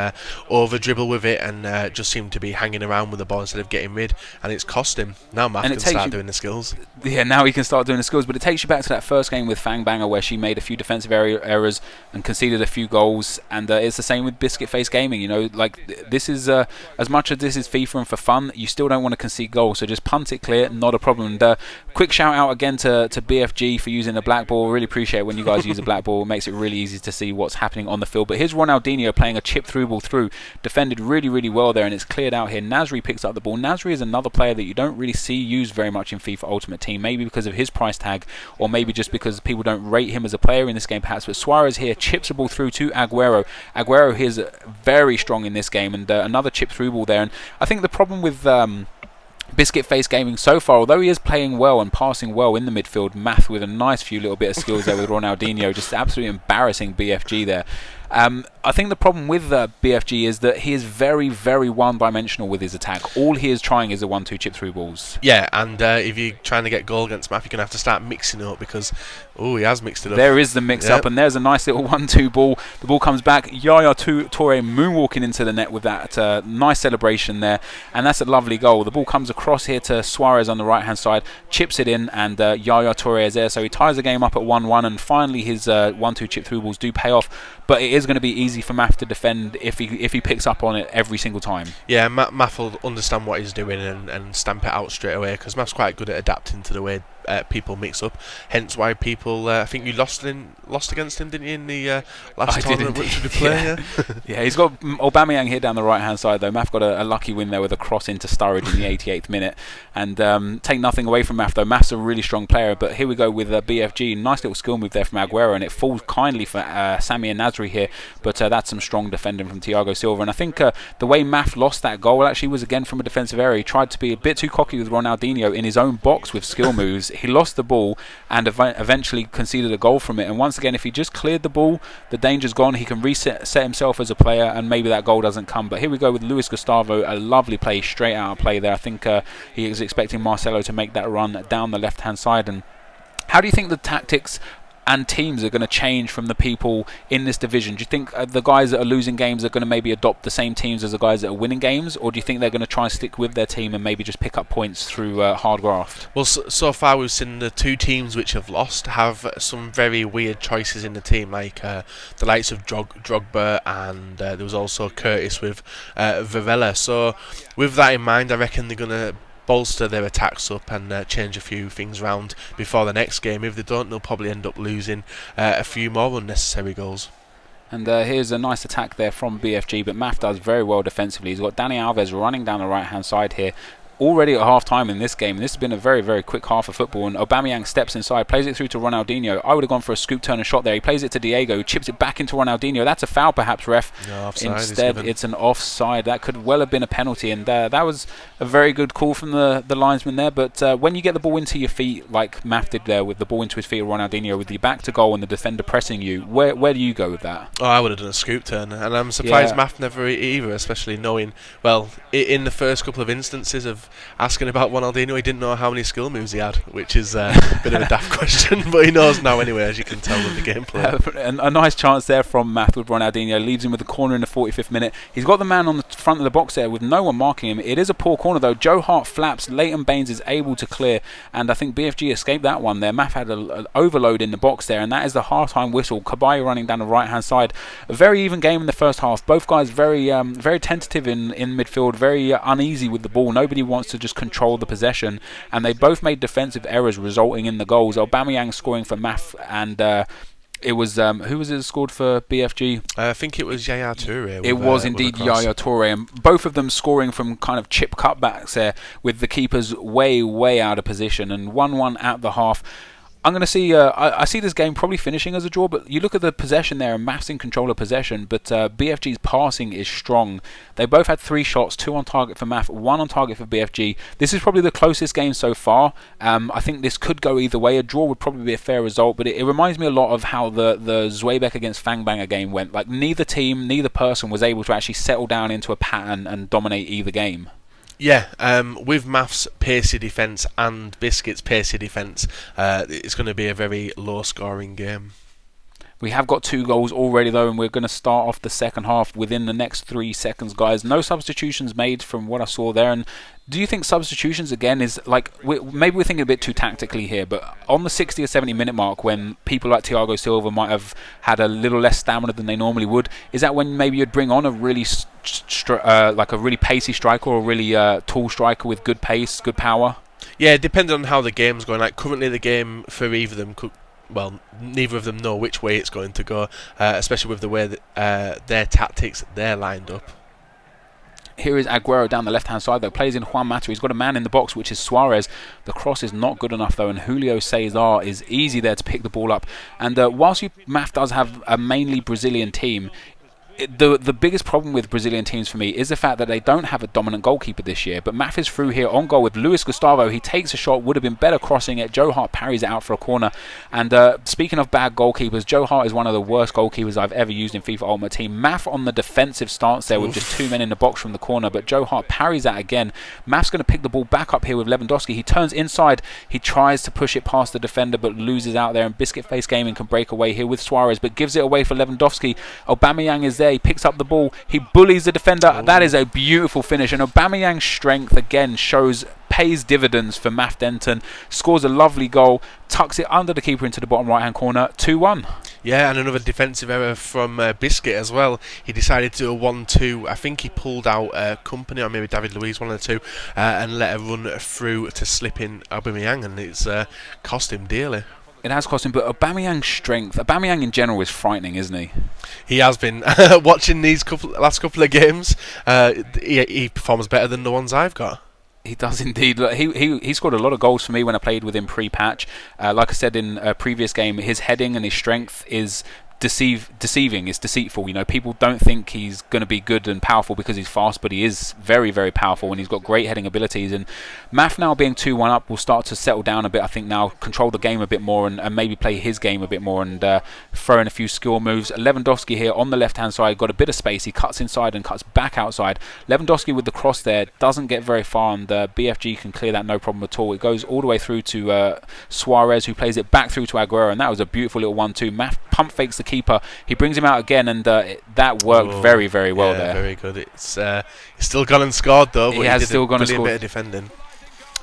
over dribble with it, and just seem to be hanging around with the ball instead of getting rid, and it's cost him. Now Math can start doing the skills. Yeah, now he can start doing the skills, but it takes you back to that first game with Fang Banger where she made a few defensive errors and conceded a few goals, and it's the same with Biscuit Face Gaming. You know, like this is as much as this is FIFA and for fun, you still don't want to concede goals, so just punt it clear, not a problem. And quick shout out again to BFG for using the black ball. Really appreciate it when you guys use the black ball. It makes it really easy to see what's happening on the field. But here's Ronaldinho playing a chip through ball through, defended really, really well there, and it's cleared out here. Nasri picks up the ball. Nasri is another player that you don't really see used very much in FIFA Ultimate Team, maybe because of his price tag, or maybe just because people don't rate him as a player in this game perhaps. But Suarez here chips the ball through to Aguero. Aguero here is very strong in this game, and another chip through ball there. And I think the problem with Biscuit Face Gaming so far, although he is playing well and passing well in the midfield, Math with a nice few little bit of skills there with Ronaldinho, just absolutely embarrassing BFG there. I think the problem with BFG is that he is very, very one-dimensional with his attack. All he is trying is a 1-2 chip through balls. Yeah, and if you're trying to get goal against Math, you're going to have to start mixing it up because, he has mixed it up. There is the mix-up, and there's a nice little 1-2 ball. The ball comes back. Yaya Toure moonwalking into the net with that nice celebration there, and that's a lovely goal. The ball comes across here to Suarez on the right-hand side, chips it in, and Yaya Toure is there, so he ties the game up at 1-1, and finally his 1-2 chip through balls do pay off. But it is going to be easy for Math to defend if he picks up on it every single time. Yeah, Math will understand what he's doing and stamp it out straight away, because Math's quite good at adapting to the way people mix up. Hence why people, I think you lost against him, didn't you, in the last tournament? Which did you play? Yeah, he's got Aubameyang here down the right hand side though. Math got a lucky win there with a cross into Sturridge in the 88th minute, and take nothing away from Math though. Math's a really strong player, but here we go with BFG. Nice little skill move there from Aguero, and it falls kindly for Sami and Nasri here, but that's some strong defending from Thiago Silva. And I think the way Math lost that goal actually was again from a defensive area. He tried to be a bit too cocky with Ronaldinho in his own box with skill moves. He lost the ball and eventually conceded a goal from it. And once again, if he just cleared the ball, the danger's gone. He can set himself as a player, and maybe that goal doesn't come. But here we go with Luis Gustavo, a lovely play, straight out of play there. I think he is expecting Marcelo to make that run down the left-hand side. And how do you think the tactics and teams are going to change from the people in this division? Do you think the guys that are losing games are going to maybe adopt the same teams as the guys that are winning games, or do you think they're going to try and stick with their team and maybe just pick up points through hard graft? Well, so far we've seen the two teams which have lost have some very weird choices in the team, like the likes of Drogba, and there was also Curtis with Varela. So with that in mind, I reckon they're going to bolster their attacks up and change a few things around before the next game. If they don't, they'll probably end up losing a few more unnecessary goals. And here's a nice attack there from BFG, but Math does very well defensively. He's got Dani Alves running down the right hand side here, already at half-time in this game. This has been a very, very quick half of football, and Aubameyang steps inside, plays it through to Ronaldinho. I would have gone for a scoop turn and shot there. He plays it to Diego, chips it back into Ronaldinho. That's a foul perhaps, ref. No, offside. Instead, it's an offside. That could well have been a penalty, and that was a very good call from the linesman there. But when you get the ball into your feet, like Math did there with the ball into his feet of Ronaldinho, with your back to goal and the defender pressing you, where do you go with that? Oh, I would have done a scoop turn, and I'm surprised Math never either, especially knowing, well, in the first couple of instances of asking about Ronaldinho, he didn't know how many skill moves he had, which is a bit of a daft question, but he knows now anyway, as you can tell with the gameplay. A nice chance there from Math with Ronaldinho, leaves him with the corner in the 45th minute. He's got the man on the front of the box there with no one marking him. It is a poor corner though. Joe Hart flaps, Leighton Baines is able to clear, and I think BFG escaped that one there. Math had an overload in the box there, and that is the half-time whistle. Kabay running down the right-hand side. A very even game in the first half. Both guys very tentative in midfield, very uneasy with the ball. Nobody wants to just control the possession, and they both made defensive errors resulting in the goals. Aubameyang scoring for Math, and it was who was it that scored for BFG? I think it was Yaya Toure. It was indeed Yaya Toure, and both of them scoring from kind of chip cutbacks there, with the keepers way out of position, and 1-1 at the half. I'm going to see. I see this game probably finishing as a draw, but you look at the possession there, and Math's in control of possession, but BFG's passing is strong. They both had 3 shots, 2 on target for Math, 1 on target for BFG. This is probably the closest game so far. I think this could go either way. A draw would probably be a fair result, but it reminds me a lot of how the Zweibek against Fangbanger game went. Like neither team, neither person was able to actually settle down into a pattern and dominate either game. Yeah, with Math's pacey defence and Biscuit's pacey defence, it's going to be a very low-scoring game. We have got 2 goals already though, and we're going to start off the second half within the next 3 seconds, guys. No substitutions made from what I saw there. And do you think substitutions again is like, maybe we're thinking a bit too tactically here, but on the 60 or 70 minute mark, when people like Thiago Silva might have had a little less stamina than they normally would, is that when maybe you'd bring on a really like a really pacey striker, or a really tall striker with good pace, good power? Yeah, depending on how the game's going. Like currently the game for either of them could, well, neither of them know which way it's going to go, especially with the way that their tactics they're lined up. Here is Aguero down the left-hand side though, plays in Juan Mata. He's got a man in the box, which is Suarez. The cross is not good enough though, and Julio Cesar is easy there to pick the ball up. And whilst Math does have a mainly Brazilian team, the biggest problem with Brazilian teams for me is the fact that they don't have a dominant goalkeeper this year. But Math is through here on goal with Luis Gustavo. He takes a shot, would have been better crossing it. Joe Hart parries it out for a corner. And speaking of bad goalkeepers, Joe Hart is one of the worst goalkeepers I've ever used in FIFA Ultimate Team. Math on the defensive stance there with just 2 men in the box from the corner, but Joe Hart parries that again. Math's going to pick the ball back up here with Lewandowski. He turns inside. He tries to push it past the defender, but loses out there. And Biscuit Face Gaming can break away here with Suarez, but gives it away for Lewandowski. Aubameyang is there. He picks up the ball. He bullies the defender. That is a beautiful finish. And Aubameyang's strength again pays dividends for Math Denton. Scores a lovely goal. Tucks it under the keeper into the bottom right hand corner. 2-1. Yeah, and another defensive error from Biscuit as well. He decided to do a 1-2. I think he pulled out Company or maybe David Luiz, one of the two, and let a run through to slip in Aubameyang, and it's cost him dearly. It has cost him, but Aubameyang's strength, Aubameyang in general is frightening, isn't he? He has been. Watching these last couple of games, he performs better than the ones I've got. He does indeed. Look, he scored a lot of goals for me when I played with him pre-patch. Like I said in a previous game, his heading and his strength is deceiving. It's deceitful. You know, people don't think he's going to be good and powerful because he's fast, but he is very, very powerful, and he's got great heading abilities. And Math now being 2-1 up will start to settle down a bit, I think, now control the game a bit more and maybe play his game a bit more and throw in a few skill moves. Lewandowski here on the left hand side got a bit of space. He cuts inside and cuts back outside. Lewandowski with the cross there doesn't get very far, and BFG can clear that no problem at all. It goes all the way through to Suarez, who plays it back through to Aguero, and that was a beautiful little 1-2. Math pump fakes the keeper. He brings him out again, and that worked very, very well there. Very good. It's he's still gone and scored though. But he has still gone and scored. Bit of defending.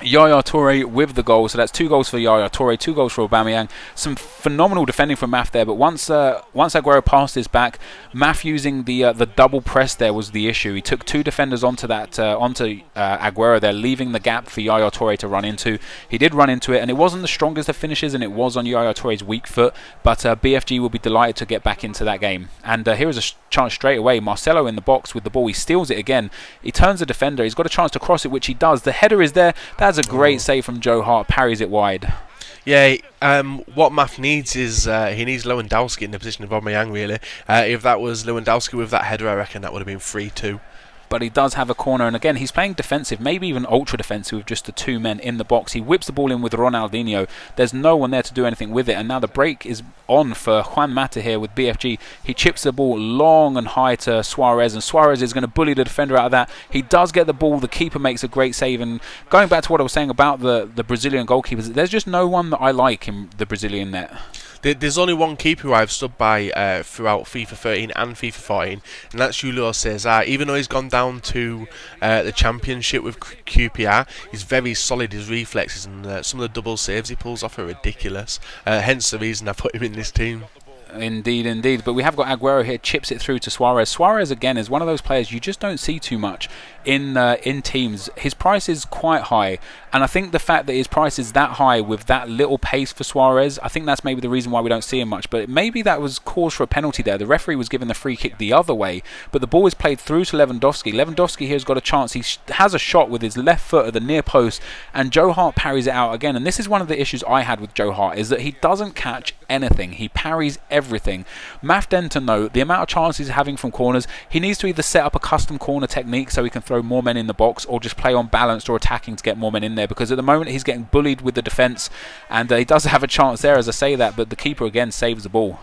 Yaya Toure with the goal, so that's 2 goals for Yaya Toure, 2 goals for Aubameyang. Some phenomenal defending from Math there, but once Aguero passed his back, Math using the double press there was the issue. He took 2 defenders onto Aguero there, leaving the gap for Yaya Toure to run into. He did run into it, and it wasn't the strongest of finishes, and it was on Yaya Toure's weak foot, but BFG will be delighted to get back into that game. And here is a chance straight away. Marcelo in the box with the ball. He steals it again. He turns the defender. He's got a chance to cross it, which he does. The header is there. That's a great save from Joe Hart. Parries it wide. Yeah, what Math needs is he needs Lewandowski in the position of Aubameyang, really. If that was Lewandowski with that header, I reckon that would have been 3-2. But he does have a corner, and again he's playing defensive, maybe even ultra defensive with just the 2 men in the box. He whips the ball in with Ronaldinho. There's no one there to do anything with it, and now the break is on for Juan Mata here with BFG. He chips the ball long and high to Suarez, and Suarez is going to bully the defender out of that. He does get the ball. The keeper makes a great save, and going back to what I was saying about the Brazilian goalkeepers, there's just no one that I like in the Brazilian net. There's only one keeper who I've stood by throughout FIFA 13 and FIFA 14, and that's Julio Cesar. Even though he's gone down to the championship with QPR, he's very solid, his reflexes, and some of the double saves he pulls off are ridiculous. Hence the reason I put him in this team. Indeed. But we have got Aguero here, chips it through to Suarez. Suarez, again, is one of those players you just don't see too much in teams. His price is quite high, and I think the fact that his price is that high with that little pace for Suarez, I think that's maybe the reason why we don't see him much. But maybe that was cause for a penalty there. The referee was given the free kick the other way, but the ball is played through to Lewandowski. Lewandowski here has got a chance. He has a shot with his left foot at the near post, and Joe Hart parries it out again. And this is one of the issues I had with Joe Hart, is that he doesn't catch anything. He parries everything. Math Denton, though, the amount of chances he's having from corners, he needs to either set up a custom corner technique so he can throw more men in the box, or just play on balanced or attacking to get more men in there, because at the moment he's getting bullied with the defence, and he does have a chance there as I say that, but the keeper again saves the ball.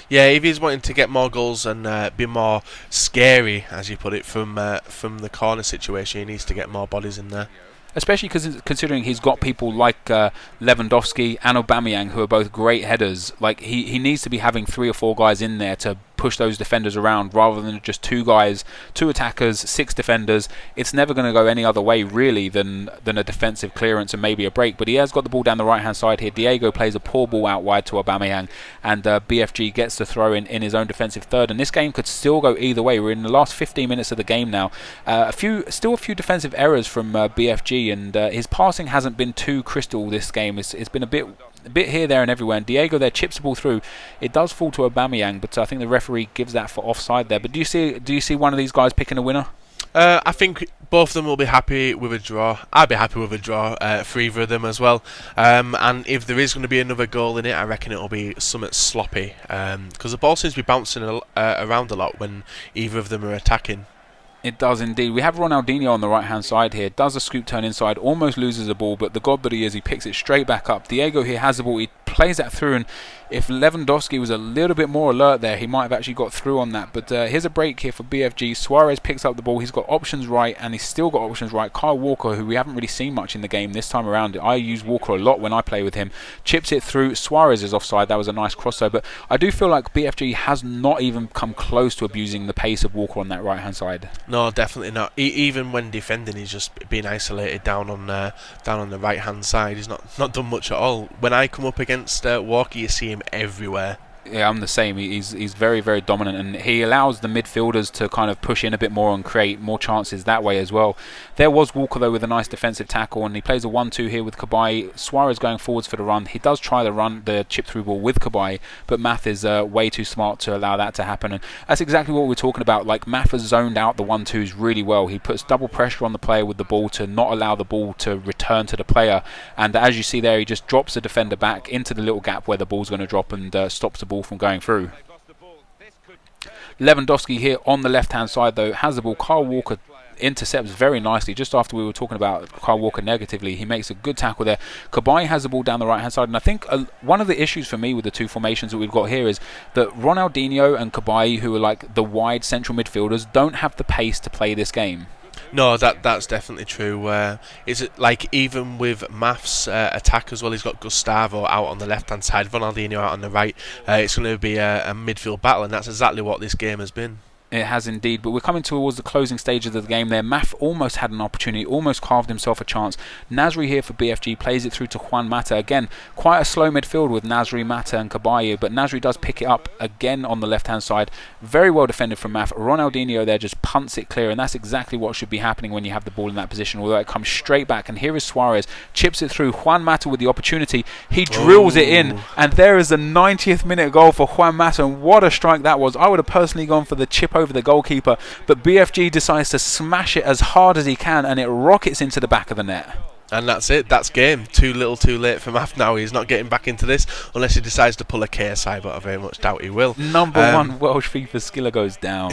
Yeah, if he's wanting to get more goals and be more scary, as you put it, from the corner situation, he needs to get more bodies in there. Especially considering he's got people like Lewandowski and Aubameyang, who are both great headers. Like he needs to be having 3 or 4 guys in there to push those defenders around, rather than just 2 guys, 2 attackers, 6 defenders. It's never going to go any other way really than a defensive clearance and maybe a break. But he has got the ball down the right hand side here. Diego plays a poor ball out wide to Aubameyang, and BFG gets the throw in his own defensive third, and this game could still go either way. We're in the last 15 minutes of the game now. Still a few defensive errors from BFG, and his passing hasn't been too crystal this game. It's been a bit here, there and everywhere, and Diego there chips the ball through. It does fall to Aubameyang, but I think the referee gives that for offside there. But do you see one of these guys picking a winner? I think both of them will be happy with a draw. I'd be happy with a draw for either of them as well. And if there is going to be another goal in it, I reckon it'll be somewhat sloppy. Because the ball seems to be bouncing around a lot when either of them are attacking. It does indeed. We have Ronaldinho on the right-hand side here. Does a scoop turn inside, almost loses the ball, but the god that he is, he picks it straight back up. Diego here has the ball. He plays that through, and if Lewandowski was a little bit more alert there, he might have actually got through on that. But here's a break here for BFG. Suarez picks up the ball. He's got options right, and he's still got options right. Kyle Walker, who we haven't really seen much in the game this time around. I use Walker a lot when I play with him. Chips it through. Suarez is offside. That was a nice crossover. But I do feel like BFG has not even come close to abusing the pace of Walker on that right-hand side. No, definitely not. Even when defending, he's just been isolated down on the right-hand side. He's not done much at all. When I come up against Walker, you see him everywhere. Yeah, I'm the same. He's very, very dominant, and he allows the midfielders to kind of push in a bit more and create more chances that way as well. There was Walker, though, with a nice defensive tackle, and he plays a 1-2 here with Cabaye. Suarez going forwards for the run. He does try the chip-through ball with Cabaye, but Math is way too smart to allow that to happen, and that's exactly what we're talking about. Like, Math has zoned out the 1-2s really well. He puts double pressure on the player with the ball to not allow the ball to return to the player, and as you see there, he just drops the defender back into the little gap where the ball's going to drop and stops the ball from going through. Lewandowski here on the left-hand side, though, has the ball. Kyle Walker intercepts very nicely. Just after we were talking about Kyle Walker negatively, he makes a good tackle there. Cabaye has the ball down the right-hand side, and I think one of the issues for me with the two formations that we've got here is that Ronaldinho and Cabaye, who are like the wide central midfielders, don't have the pace to play this game. No, that's definitely true. Is it like even with Math's attack as well? He's got Gustavo out on the left-hand side, Ronaldinho out on the right. It's going to be a midfield battle, and that's exactly what this game has been. It has indeed, but we're coming towards the closing stages of the game there. Math almost had an opportunity, almost carved himself a chance. Nasri here for BFG plays it through to Juan Mata. Again, quite a slow midfield with Nasri, Mata and Cabaye, but Nasri does pick it up again on the left-hand side. Very well defended from Math. Ronaldinho there just punts it clear, and that's exactly what should be happening when you have the ball in that position, although it comes straight back, and here is Suarez, chips it through. Juan Mata with the opportunity. He drills it in, and there is the 90th minute goal for Juan Mata, and what a strike that was. I would have personally gone for the chip over the goalkeeper, but BFG decides to smash it as hard as he can, and it rockets into the back of the net. And that's it. That's game. Too little, too late for Math now. He's not getting back into this unless he decides to pull a KSI, but I very much doubt he will. Number one Welsh FIFA skiller goes down.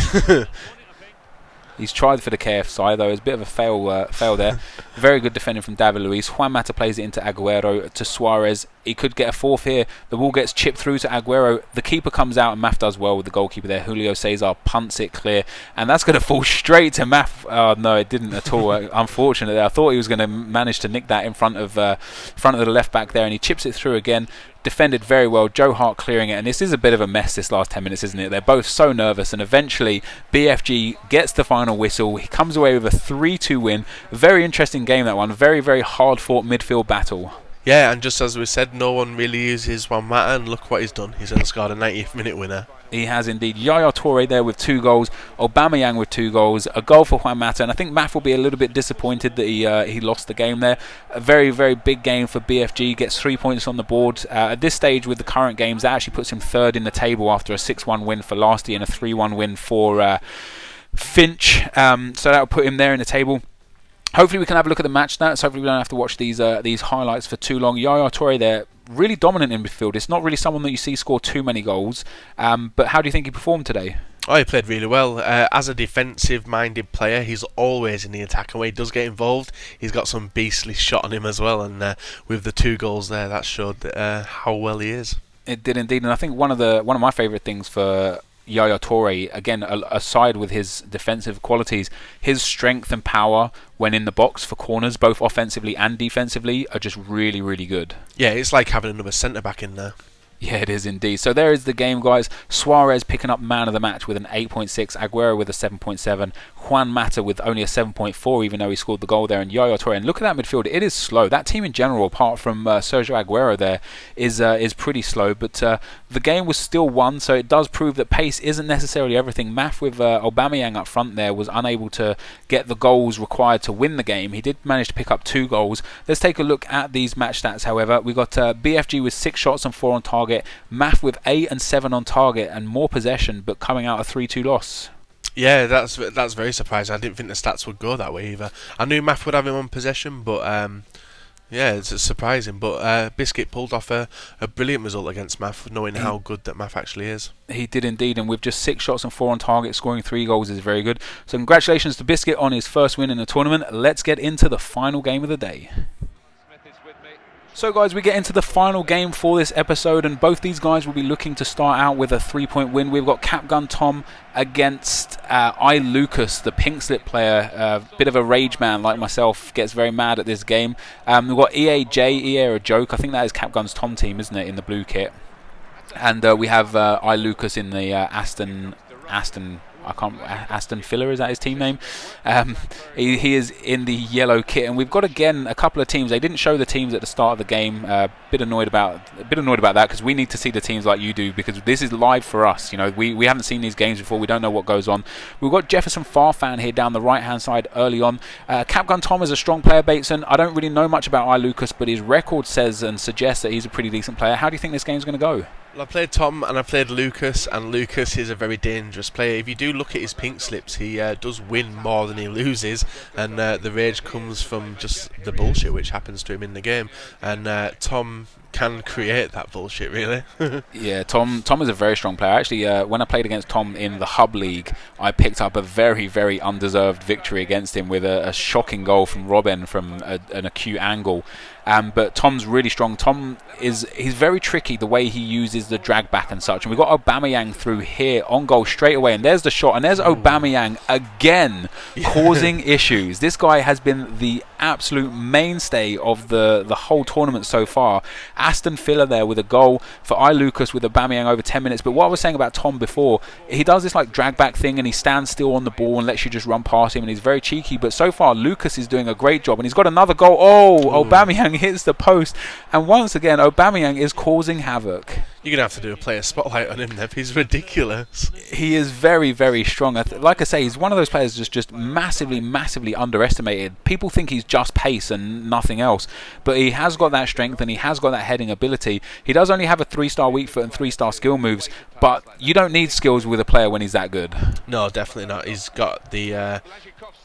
He's tried for the KFSI, though. It's a bit of a fail there. Very good defending from David Luiz. Juan Mata plays it into Aguero, to Suarez. He could get a fourth here. The ball gets chipped through to Aguero. The keeper comes out, and Math does well with the goalkeeper there. Julio Cesar punts it clear, and that's going to fall straight to Math. No, it didn't at all. Unfortunately, I thought he was going to manage to nick that in front of the left back there, and he chips it through again. Defended very well. Joe Hart clearing it, and this is a bit of a mess this last 10 minutes, isn't it? They're both so nervous, and eventually BFG gets the final whistle. He comes away with a 3-2 win. Very interesting game, that one. Very, very hard-fought midfield battle. Yeah, and just as we said, no one really uses Juan Mata, and look what he's done. He's scored a 90th minute winner. He has indeed. Yaya Toure there with 2 goals. Aubameyang with 2 goals. A goal for Juan Mata. And I think Math will be a little bit disappointed that he lost the game there. A very, very big game for BFG. Gets 3 points on the board. At this stage with the current games, that actually puts him 3rd in the table after a 6-1 win for Lasty and a 3-1 win for Finch. So that will put him there in the table. Hopefully we can have a look at the match stats. Hopefully we don't have to watch these highlights for too long. Yaya Toure there, really dominant in midfield. It's not really someone that you see score too many goals. But how do you think he performed today? Oh, he played really well. As a defensive-minded player, he's always in the attack, and when he does get involved, he's got some beastly shot on him as well. And with the 2 goals there, that showed how well he is. It did indeed, and I think one of my favourite things for Yaya Toure, again, aside with his defensive qualities, his strength and power when in the box for corners, both offensively and defensively, are just really, really good. Yeah, it's like having another centre-back in there. Yeah, it is indeed. So there is the game, guys. Suarez picking up man of the match with an 8.6, Aguero with a 7.7, Juan Mata with only a 7.4, even though he scored the goal there, and Yaya Toure. And look at that midfield. It is slow. That team in general, apart from Sergio Aguero there, is pretty slow. But the game was still won, so it does prove that pace isn't necessarily everything. Math with Aubameyang up front there was unable to get the goals required to win the game. He did manage to pick up 2 goals. Let's take a look at these match stats, however. We got BFG with 6 shots and 4 on target. Math with 8 and 7 on target and more possession, but coming out a 3-2 loss. Yeah, that's very surprising. I didn't think the stats would go that way either. I knew Math would have him on possession, but yeah, it's surprising. But Biscuit pulled off a brilliant result against Math, knowing how good that Math actually is. He did indeed, and with just 6 shots and 4 on target, scoring 3 goals is very good. So congratulations to Biscuit on his first win in the tournament. Let's get into the final game of the day. So guys, we get into the final game for this episode, and both these guys will be looking to start out with a 3-point win. We've got Capgun Tom against Lucas, the pink slip player, a bit of a rage man like myself, gets very mad at this game. We've got EA are a joke. I think that is Capgun's Tom team, isn't it, in the blue kit? And we have Lucas in the Aston Villa, is that his team name? He is in the yellow kit, and we've got again a couple of teams. They didn't show the teams at the start of the game. A bit annoyed about that, because we need to see the teams like you do, because this is live for us. You know, we haven't seen these games before. We don't know what goes on. We've got Jefferson Farfan here down the right hand side early on. Capgun Tom is a strong player, Bateson. I don't really know much about Lucas, but his record says and suggests that he's a pretty decent player. How do you think this game's going to go? Well, I played Tom and I played Lucas, and Lucas is a very dangerous player. If you do look at his pink slips, he does win more than he loses, and the rage comes from just the bullshit which happens to him in the game. And Tom can create that bullshit, really. Yeah, Tom is a very strong player. Actually, when I played against Tom in the Hub League, I picked up a very, very undeserved victory against him with a shocking goal from Robin from an acute angle. But Tom's really strong. He's very tricky the way he uses the drag back and such. And we've got Aubameyang through here on goal straight away. And there's the shot. And there's Aubameyang again causing issues. This guy has been the absolute mainstay of the whole tournament so far. Aston Villa there with a goal for Lucas with Aubameyang over 10 minutes. But what I was saying about Tom before, he does this like drag back thing and he stands still on the ball and lets you just run past him, and he's very cheeky. But so far Lucas is doing a great job, and he's got another goal. Aubameyang hits the post, and once again Aubameyang is causing havoc. You're going to have to do a player spotlight on him, Nep. He's ridiculous. He is very, very strong. Like I say, he's one of those players just massively, massively underestimated. People think he's just pace and nothing else, but he has got that strength and he has got that heading ability. He does only have a 3-star weak foot and 3-star skill moves, but you don't need skills with a player when he's that good. No, definitely not. He's got the...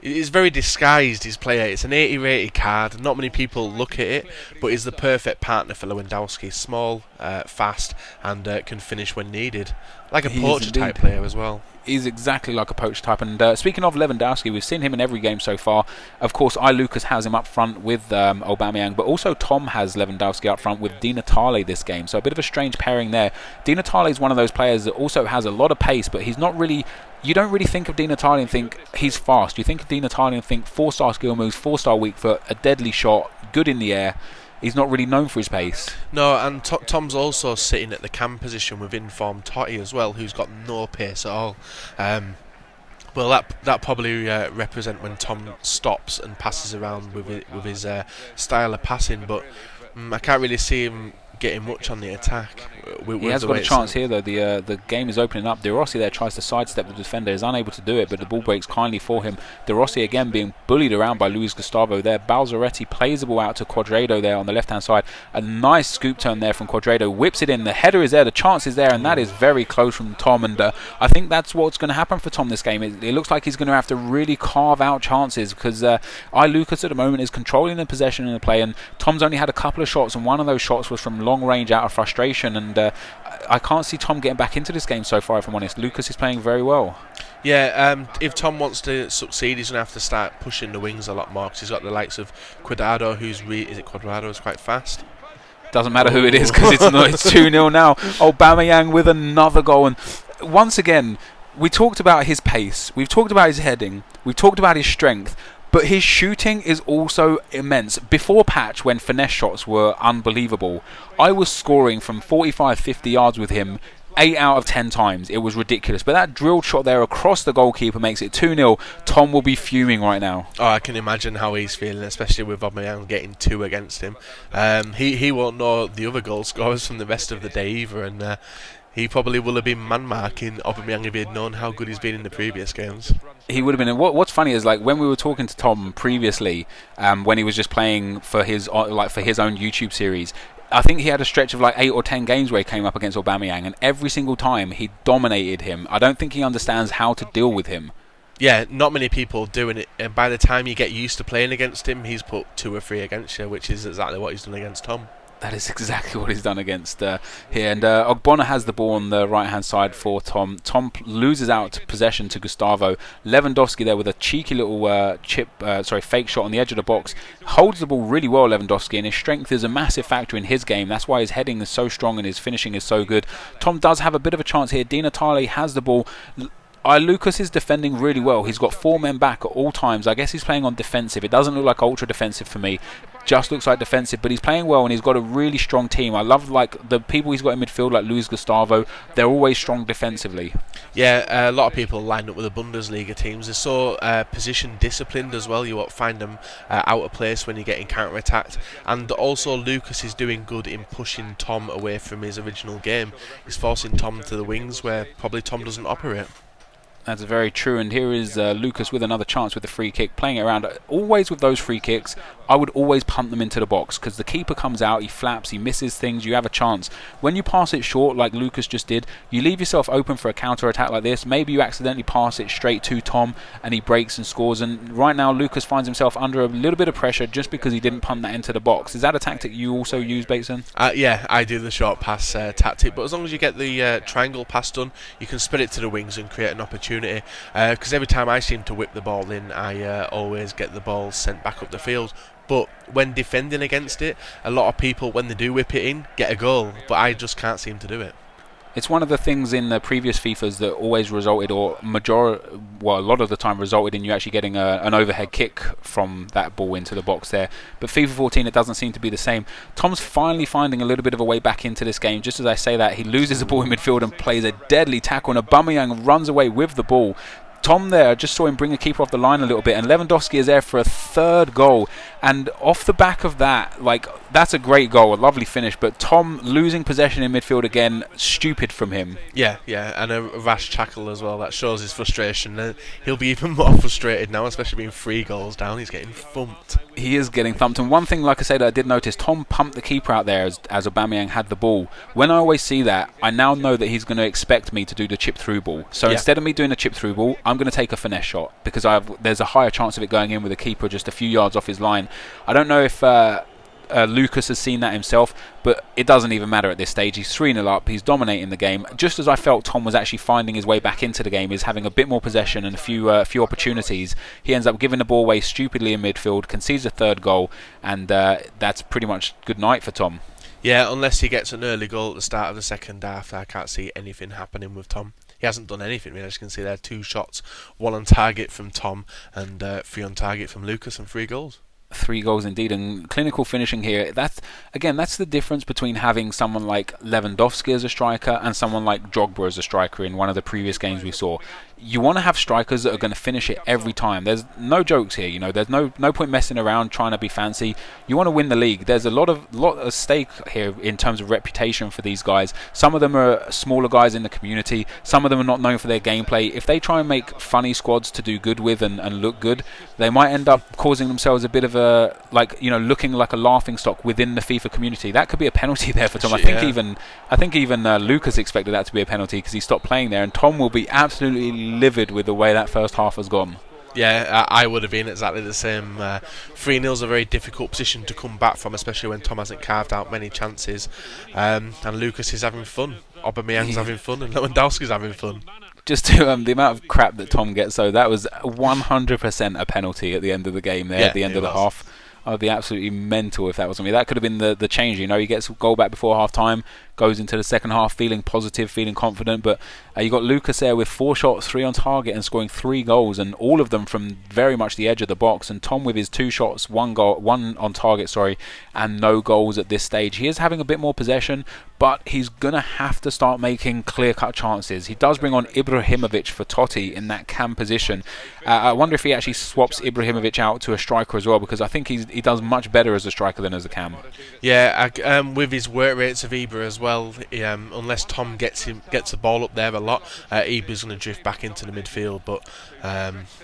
He's very disguised, his player. It's an 80 rated card. Not many people look at it, but he's the perfect partner for Lewandowski. Small, fast, and can finish when needed. Like a poacher type player as well. He's exactly like a poacher type. And speaking of Lewandowski, we've seen him in every game so far. Of course, Lucas has him up front with Aubameyang, but also Tom has Lewandowski up front with Di Natale this game. So a bit of a strange pairing there. Di Natale is one of those players that also has a lot of pace, but he's not really... You don't really think of Di Natale and think he's fast. You think of Di Natale and think 4-star skill moves, 4-star weak foot, a deadly shot, good in the air. He's not really known for his pace. No, and Tom's also sitting at the cam position with informed Totti as well, who's got no pace at all. Well, that probably represent when Tom stops and passes around with his style of passing, but I can't really see him getting much on the attack. He has got a chance here though. The game is opening up. De Rossi there tries to sidestep the defender, is unable to do it, but the ball breaks kindly for him. De Rossi again being bullied around by Luis Gustavo there. Balzaretti plays the ball out to Quadrado there on the left hand side. A nice scoop turn there from Quadrado, whips it in. The header is there, the chance is there, and that is very close from Tom. And I think that's what's going to happen for Tom this game. It looks like he's going to have to really carve out chances, because Lucas at the moment is controlling the possession in the play, and Tom's only had a couple of shots, and one of those shots was from long range out of frustration, and I can't see Tom getting back into this game so far, if I'm honest. Lucas is playing very well. Yeah, if Tom wants to succeed, he's going to have to start pushing the wings a lot more, because he's got the likes of Quadrado, is it Quadrado, who's quite fast. Doesn't matter who it is, because it's 2-0 now. Aubameyang with another goal, and once again, we talked about his pace, we've talked about his heading, we've talked about his strength, but his shooting is also immense. Before patch, when finesse shots were unbelievable, I was scoring from 45-50 yards with him 8 out of 10 times. It was ridiculous. But that drilled shot there across the goalkeeper makes it 2-0. Tom will be fuming right now. Oh, I can imagine how he's feeling, especially with Aubameyang getting 2 against him. He won't know the other goal scorers from the rest of the day either, and he probably will have been man-marking Aubameyang if he had known how good he's been in the previous games. He would have been. And what's funny is, like, when we were talking to Tom previously, when he was just playing for his own YouTube series, I think he had a stretch of like 8 or 10 games where he came up against Aubameyang, and every single time he dominated him. I don't think he understands how to deal with him. Yeah, not many people doing it, and by the time you get used to playing against him, he's put 2 or 3 against you, which is exactly what he's done against Tom. That is exactly what he's done against here. And Ogbonna has the ball on the right-hand side for Tom. Tom loses out possession to Gustavo. Lewandowski there with a cheeky little fake shot on the edge of the box. Holds the ball really well, Lewandowski, and his strength is a massive factor in his game. That's why his heading is so strong and his finishing is so good. Tom does have a bit of a chance here. Di Natale has the ball. Lucas is defending really well. He's got 4 men back at all times. I guess he's playing on defensive. It doesn't look like ultra defensive for me. Just looks like defensive, but he's playing well and he's got a really strong team. I love the people he's got in midfield, like Luis Gustavo. They're always strong defensively. Yeah, a lot of people line up with the Bundesliga teams. They're so position disciplined as well. You won't find them out of place when you're getting counter-attacked. And also Lucas is doing good in pushing Tom away from his original game. He's forcing Tom to the wings where probably Tom doesn't operate. That's very true, and here is Lucas with another chance with the free kick, playing it around. Always with those free kicks, I would always punt them into the box, because the keeper comes out, he flaps, he misses things, you have a chance. When you pass it short, like Lucas just did, you leave yourself open for a counter-attack like this. Maybe you accidentally pass it straight to Tom, and he breaks and scores, and right now Lucas finds himself under a little bit of pressure just because he didn't punt that into the box. Is that a tactic you also use, Bateson? Yeah, I do the short pass tactic, but as long as you get the triangle pass done, you can spread it to the wings and create an opportunity. Because every time I seem to whip the ball in, I always get the ball sent back up the field. But when defending against it, a lot of people, when they do whip it in, get a goal. But I just can't seem to do it. It's one of the things in the previous FIFAs that always resulted, or a lot of the time resulted in you actually getting an overhead kick from that ball into the box there. But FIFA 14, it doesn't seem to be the same. Tom's finally finding a little bit of a way back into this game. Just as I say that, he loses the ball in midfield and plays a deadly tackle, and Aubameyang runs away with the ball. Tom there, I just saw him bring the keeper off the line a little bit, and Lewandowski is there for a 3rd goal. And off the back of that, that's a great goal, a lovely finish, but Tom losing possession in midfield again, stupid from him. Yeah, and a rash tackle as well. That shows his frustration. He'll be even more frustrated now, especially being 3 goals down. He's getting thumped. He is getting thumped. And one thing, like I said, I did notice, Tom pumped the keeper out there as Aubameyang had the ball. When I always see that, I now know that he's going to expect me to do the chip through ball. So instead of me doing a chip through ball, I'm going to take a finesse shot, because there's a higher chance of it going in with the keeper just a few yards off his line. I don't know if Lucas has seen that himself, but it doesn't even matter at this stage. He's 3-0 up, he's dominating the game. Just as I felt Tom was actually finding his way back into the game, is having a bit more possession and a few opportunities. He ends up giving the ball away stupidly in midfield, concedes a 3rd goal, and that's pretty much good night for Tom. Yeah, unless he gets an early goal at the start of the second half, I can't see anything happening with Tom. He hasn't done anything really. As you can see there, 2 shots, 1 on target from Tom, and 3 on target from Lucas, and 3 goals. 3 goals indeed, and clinical finishing here. That's the difference between having someone like Lewandowski as a striker and someone like Drogba as a striker in one of the previous games we saw. You want to have strikers that are going to finish it every time. There's no jokes here, there's no point messing around trying to be fancy. You want to win the league. There's a lot of stake here in terms of reputation for these guys. Some of them are smaller guys in the community, some of them are not known for their gameplay. If they try and make funny squads to do good with and look good, they might end up causing themselves a bit of a, looking like a laughing stock within the FIFA community. That could be a penalty there for Tom. I think even Lucas expected that to be a penalty, because he stopped playing there, and Tom will be absolutely livid with the way that first half has gone. Yeah, I would have been exactly the same. 3-0 is a very difficult position to come back from, especially when Tom hasn't carved out many chances. And Lucas is having fun. Aubameyang's having fun, and Lewandowski's having fun. Just to the amount of crap that Tom gets, so that was 100% a penalty at the end of the game there, at the end of the half. I'd be absolutely mental if that was on me. That could have been the change. He gets a goal back before half time, goes into the second half feeling positive, feeling confident. But you got Lucas there with 4 shots, 3 on target, and scoring 3 goals, and all of them from very much the edge of the box. And Tom with his 2 shots, 1 on target, and no goals at this stage. He is having a bit more possession, but he's going to have to start making clear-cut chances. He does bring on Ibrahimovic for Totti in that cam position. I wonder if he actually swaps Ibrahimovic out to a striker as well, because I think he does much better as a striker than as a cam. Yeah, with his work rates of Ibra as well, unless Tom gets the ball up there a lot, Ibra's going to drift back into the midfield. But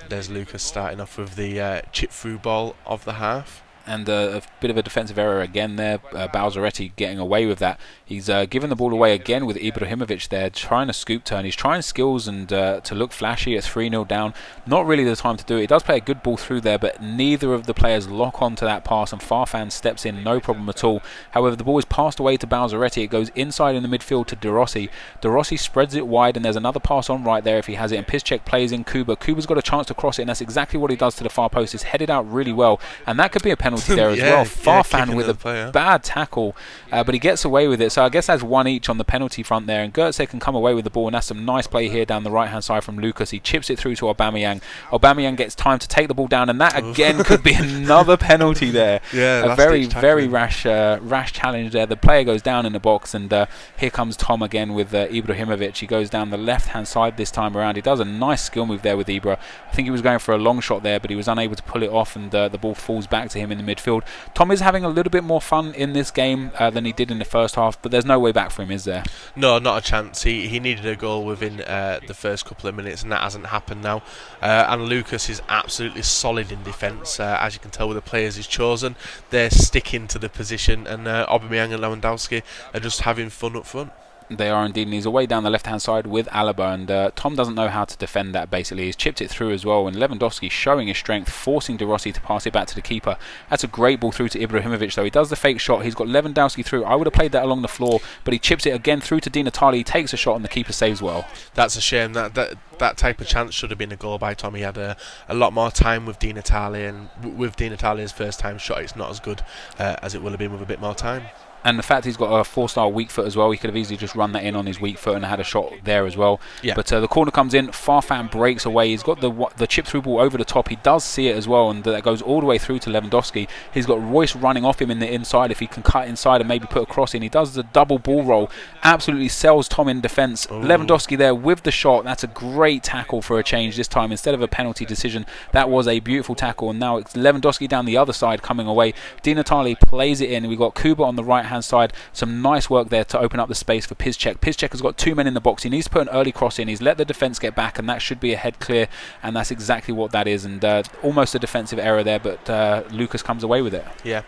there's Lucas starting off with the chip through ball of the half. And a bit of a defensive error again there. Balzaretti getting away with that. He's given the ball away again with Ibrahimovic there, trying to scoop turn. He's trying skills and to look flashy. It's 3-0 down. Not really the time to do it. He does play a good ball through there, but neither of the players lock onto that pass, and Farfan steps in, no problem at all. However, the ball is passed away to Balzaretti. It goes inside in the midfield to De Rossi. De Rossi spreads it wide, and there's another pass on right there if he has it, and Piszczek plays in Kuba. Kuba's got a chance to cross it, and that's exactly what he does to the far post. He's headed out really well, and that could be a penalty there as well. Farfan with a bad tackle, but he gets away with it. So I guess that's one each on the penalty front there, and Goetze can come away with the ball, and that's some nice play here down the right hand side from Lucas. He chips it through to Aubameyang. Aubameyang gets time to take the ball down, and that again could be another penalty there. A very rash challenge there. The player goes down in the box, and here comes Tom again with Ibrahimovic. He goes down the left hand side this time around. He does a nice skill move there with Ibra. I think he was going for a long shot there, but he was unable to pull it off, and the ball falls back to him in the midfield. Tom is having a little bit more fun in this game than he did in the first half, but there's no way back for him, is there? No, not a chance. He needed a goal within the first couple of minutes, and that hasn't happened now. And Lucas is absolutely solid in defence, as you can tell with the players he's chosen. They're sticking to the position, and Aubameyang and Lewandowski are just having fun up front. They are indeed, and he's away down the left-hand side with Alaba, and Tom doesn't know how to defend that, basically. He's chipped it through as well, and Lewandowski showing his strength, forcing De Rossi to pass it back to the keeper. That's a great ball through to Ibrahimovic, though. He does the fake shot. He's got Lewandowski through. I would have played that along the floor, but he chips it again through to Di Natale. He takes a shot, and the keeper saves well. That's a shame. That type of chance should have been a goal by Tom. He had a lot more time with Di Natale, and with Di Natale's first-time shot, it's not as good as it will have been with a bit more time. And the fact he's got a 4-star weak foot as well, he could have easily just run that in on his weak foot and had a shot there as well. Yeah. But the corner comes in, Farfan breaks away. He's got the chip through ball over the top. He does see it as well, and that goes all the way through to Lewandowski. He's got Royce running off him in the inside. If he can cut inside and maybe put a cross in, he does the double ball roll. Absolutely sells Tom in defence. Lewandowski there with the shot. That's a great tackle for a change this time. Instead of a penalty decision, that was a beautiful tackle, and now it's Lewandowski down the other side coming away. Di Natale plays it in. We've got Kuba on the right hand side. Some nice work there to open up the space for Piszczek. Piszczek has got two men in the box. He needs to put an early cross in. He's let the defence get back, and that should be a head clear, and that's exactly what that is. And almost a defensive error there, but Lucas comes away with it. Yeah.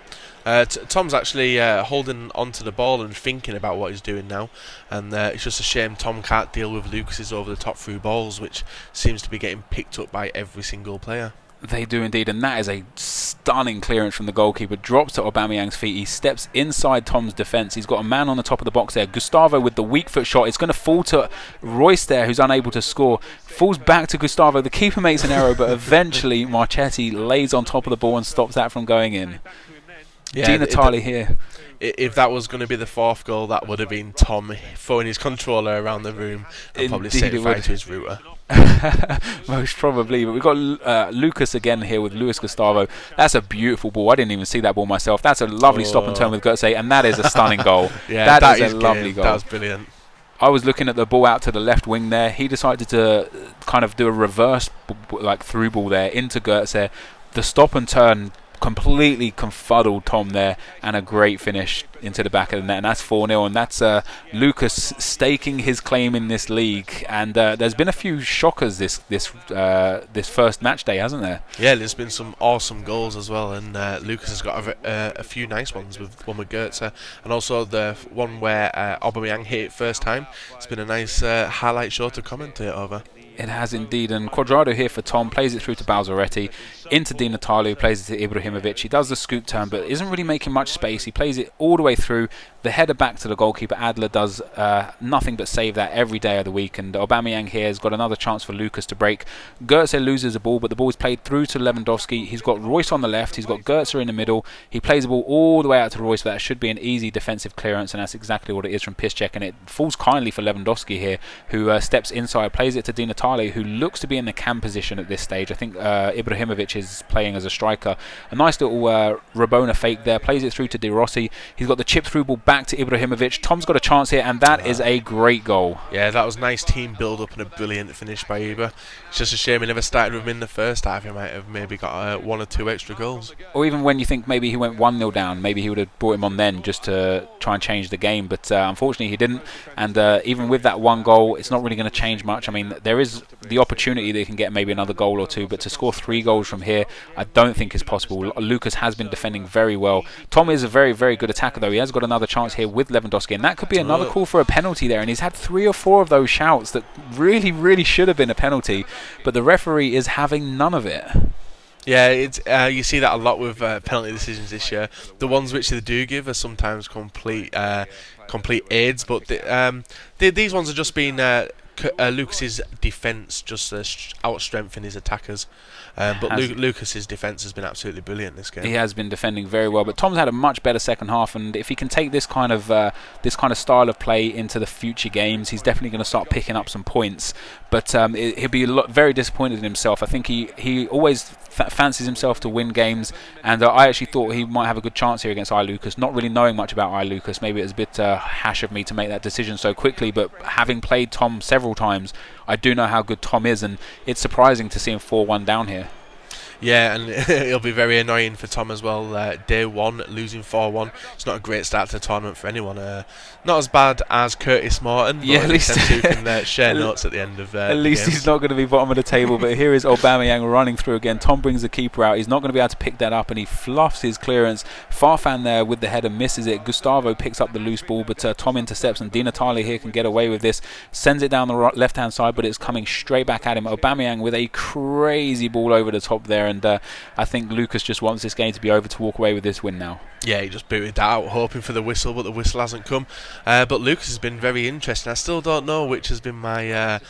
Tom's actually holding onto the ball and thinking about what he's doing now, and it's just a shame Tom can't deal with Lucas's over-the-top through balls, which seems to be getting picked up by every single player. They do indeed, and that is a stunning clearance from the goalkeeper. Drops to Aubameyang's feet. He steps inside Tom's defence. He's got a man on the top of the box there. Gustavo with the weak foot shot. It's going to fall to Royce there, who's unable to score. Falls back to Gustavo. The keeper makes an error, but eventually Marchetti lays on top of the ball and stops that from going in. Yeah, Di Natale here. If that was going to be the fourth goal, that would have been Tom throwing his controller around the room and probably setting fire to his router. Most probably, but we've got Lucas again here with Luis Gustavo. That's a beautiful ball. I didn't even see that ball myself. That's a lovely stop and turn with Goetze, and that is a stunning goal. Yeah, that is a lovely goal. That was brilliant. I was looking at the ball out to the left wing there. He decided to kind of do a reverse through ball there into Goetze. The stop and turn completely confuddled Tom there, and a great finish into the back of the net, and that's 4-0, and that's Lucas staking his claim in this league. And there's been a few shockers this first match day, hasn't there? Yeah, there's been some awesome goals as well, and Lucas has got a few nice ones, with one with Goetze, and also the one where Aubameyang hit it first time. It's been a nice highlight show to commentate over. It has indeed, and Quadrado here for Tom, plays it through to Balzaretti, into Di Natale, who plays it to Ibrahimovic. He does the scoop turn, but isn't really making much space. He plays it all the way through, the header back to the goalkeeper. Adler does nothing but save that every day of the week, and Aubameyang here has got another chance for Lucas to break. Goetze loses the ball, but the ball is played through to Lewandowski. He's got Royce on the left, he's got Goetze in the middle. He plays the ball all the way out to Royce, but that should be an easy defensive clearance, and that's exactly what it is from Piszczek, and it falls kindly for Lewandowski here, who steps inside, plays it to Di Natale, who looks to be in the cam position at this stage. I think Ibrahimovic is playing as a striker. A nice little Rabona fake there, plays it through to De Rossi. He's got the chip through ball back to Ibrahimovic. Tom's got a chance here, and that is a great goal. Yeah, that was nice team build up and a brilliant finish by Ibra. It's just a shame he never started with him in the first half. He might have maybe got one or two extra goals. Or even when you think maybe he went 1-0 down, maybe he would have brought him on then just to try and change the game, but unfortunately he didn't. And even with that one goal, it's not really going to change much. I mean, there is the opportunity that he can get maybe another goal or two, but to score 3 goals from here, I don't think is possible. Lucas has been defending very well. Tom is a very, very good attacker, though. He has got another chance here with Lewandowski, and that could be another call for a penalty there. And he's had 3 or 4 of those shouts that really, really should have been a penalty, but the referee is having none of it. Yeah, it's you see that a lot with penalty decisions this year. The ones which they do give are sometimes complete aids, but these ones are just been Lucas's defence just outstrengthened his attackers. But Lucas's defence has been absolutely brilliant this game. He has been defending very well, but Tom's had a much better second half, and if he can take this kind of style of play into the future games, he's definitely going to start picking up some points. But he'll be very disappointed in himself. I think he always fancies himself to win games, and I actually thought he might have a good chance here against Lucas. Not really knowing much about Lucas, maybe it was a bit hash of me to make that decision so quickly, but having played Tom several times, I do know how good Tom is, and it's surprising to see him 4-1 down here. Yeah, and it'll be very annoying for Tom as well. Day 1, losing 4-1. It's not a great start to the tournament for anyone. Not as bad as Curtis Morton, but at least two can share notes at the end of at least he's not going to be bottom of the table. But here is Aubameyang running through again. Tom brings the keeper out. He's not going to be able to pick that up, and he fluffs his clearance. Farfan there with the header misses it. Gustavo picks up the loose ball, but Tom intercepts, and Di Natale here can get away with this. Sends it down the left-hand side, but it's coming straight back at him. Aubameyang with a crazy ball over the top there, and I think Lucas just wants this game to be over to walk away with this win now. Yeah, he just booted that out, hoping for the whistle, but the whistle hasn't come. But Lucas has been very interesting. I still don't know which has been my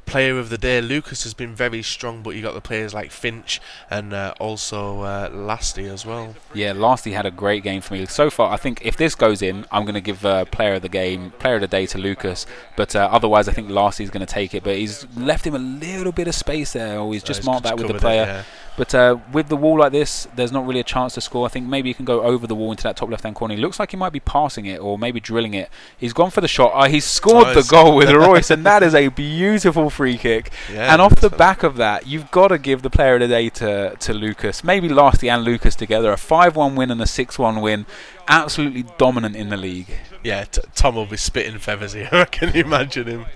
player of the day. Lucas has been very strong, but you got the players like Finch and also Lasty as well. Yeah, Lasty had a great game for me. So far, I think if this goes in, I'm going to give player of the day to Lucas. But otherwise, I think Lasty's going to take it. But he's left him a little bit of space there, or he's just marked that with the player. Yeah. But with the wall like this, there's not really a chance to score. I think maybe he can go over the wall into that top left-hand corner. He looks like he might be passing it or maybe drilling it. He's gone for the shot. He's scored the goal with Royce, and that is a beautiful free kick. Yeah, and off the back of that, you've got to give the player of the day to Lucas. Maybe Lasty and Lucas together. A 5-1 win and a 6-1 win. Absolutely dominant in the league. Yeah, Tom will be spitting feathers here. I can imagine him.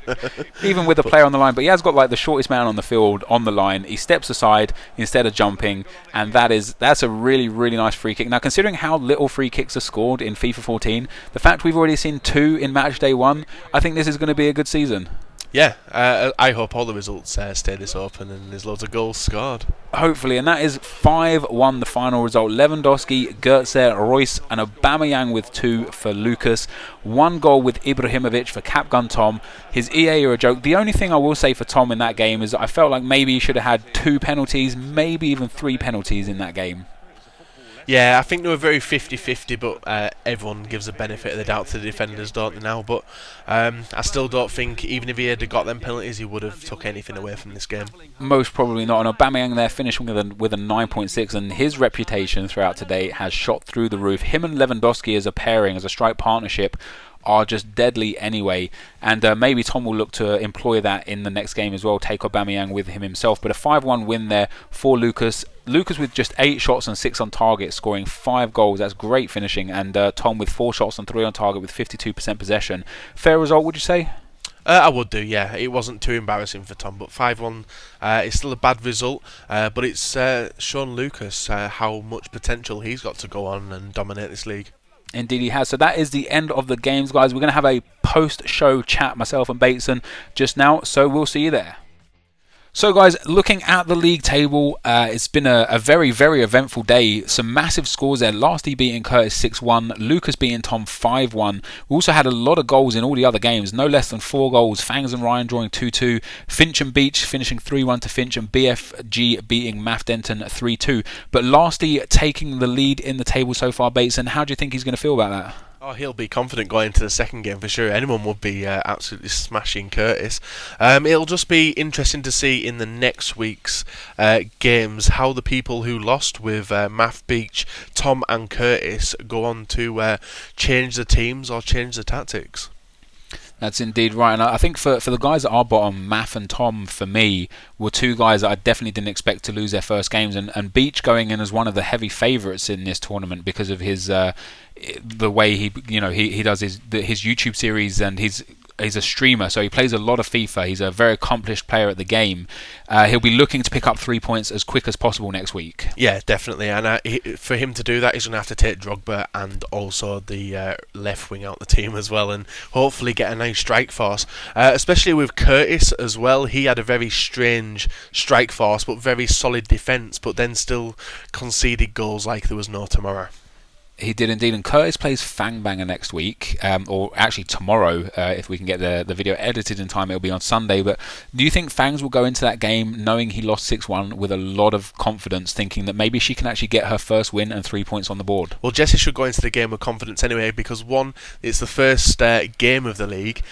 Even with the player on the line. But he has got like the shortest man on the field on the line. He steps aside instead of jumping, and that's a really, really nice free kick. Now, considering how little free kicks are scored in FIFA 14, the fact we've already seen 2 in Matchday 1, I think this is going to be a good season. Yeah, I hope all the results stay this open and there's loads of goals scored. Hopefully, and that is 5-1 the final result. Lewandowski, Götze, Royce and Aubameyang with 2 for Lucas. 1 goal with Ibrahimovic for Capgun Tom. His EA are a joke. The only thing I will say for Tom in that game is I felt like maybe he should have had 2 penalties, maybe even 3 penalties in that game. Yeah, I think they were very 50-50, but everyone gives a benefit of the doubt to the defenders, don't they now? But I still don't think, even if he had got them penalties, he would have took anything away from this game. Most probably not. And Aubameyang there finishing with a 9.6, and his reputation throughout today has shot through the roof. Him and Lewandowski as a pairing, as a strike partnership, are just deadly anyway, and maybe Tom will look to employ that in the next game as well, take Aubameyang with him himself. But a 5-1 win there for Lucas with just 8 shots and 6 on target, scoring 5 goals. That's great finishing. And Tom with 4 shots and 3 on target with 52% possession. Fair result, would you say? I would do, yeah. It wasn't too embarrassing for Tom, but 5-1 is still a bad result, but it's shown Lucas how much potential he's got to go on and dominate this league. Indeed he has. So that is the end of the games, guys. We're going to have a post-show chat, myself and Bateson, just now, so we'll see you there. So guys, looking at the league table, it's been a very, very eventful day. Some massive scores there. Lasty beating Curtis 6-1, Lucas beating Tom 5-1. We also had a lot of goals in all the other games, no less than 4 goals. Fangs and Ryan drawing 2-2, Finch and Beach finishing 3-1 to Finch, and BFG beating Math Denton 3-2. But Lasty taking the lead in the table so far, Bateson. How do you think he's going to feel about that? Oh, he'll be confident going into the second game for sure. Anyone would be absolutely smashing Curtis. It'll just be interesting to see in the next week's games how the people who lost with Math Beach, Tom and Curtis go on to change the teams or change the tactics. That's indeed right, and I think for the guys at our bottom, Math and Tom, for me, were two guys that I definitely didn't expect to lose their first games, and Beach going in as one of the heavy favourites in this tournament because of his the way he does his YouTube series, and he's a streamer, so he plays a lot of FIFA. He's a very accomplished player at the game. He'll be looking to pick up 3 points as quick as possible next week. Yeah, definitely. And for him to do that, he's going to have to take Drogba and also the left wing out the team as well, and hopefully get a nice strike force. Especially with Curtis as well. He had a very strange strike force, but very solid defence, but then still conceded goals like there was no tomorrow. He did indeed, and Curtis plays Fangbanger next week, or actually tomorrow, if we can get the video edited in time. It'll be on Sunday. But do you think Fangs will go into that game knowing he lost 6-1 with a lot of confidence, thinking that maybe she can actually get her first win and 3 points on the board? Well, Jessie should go into the game with confidence anyway, because one, it's the first game of the league.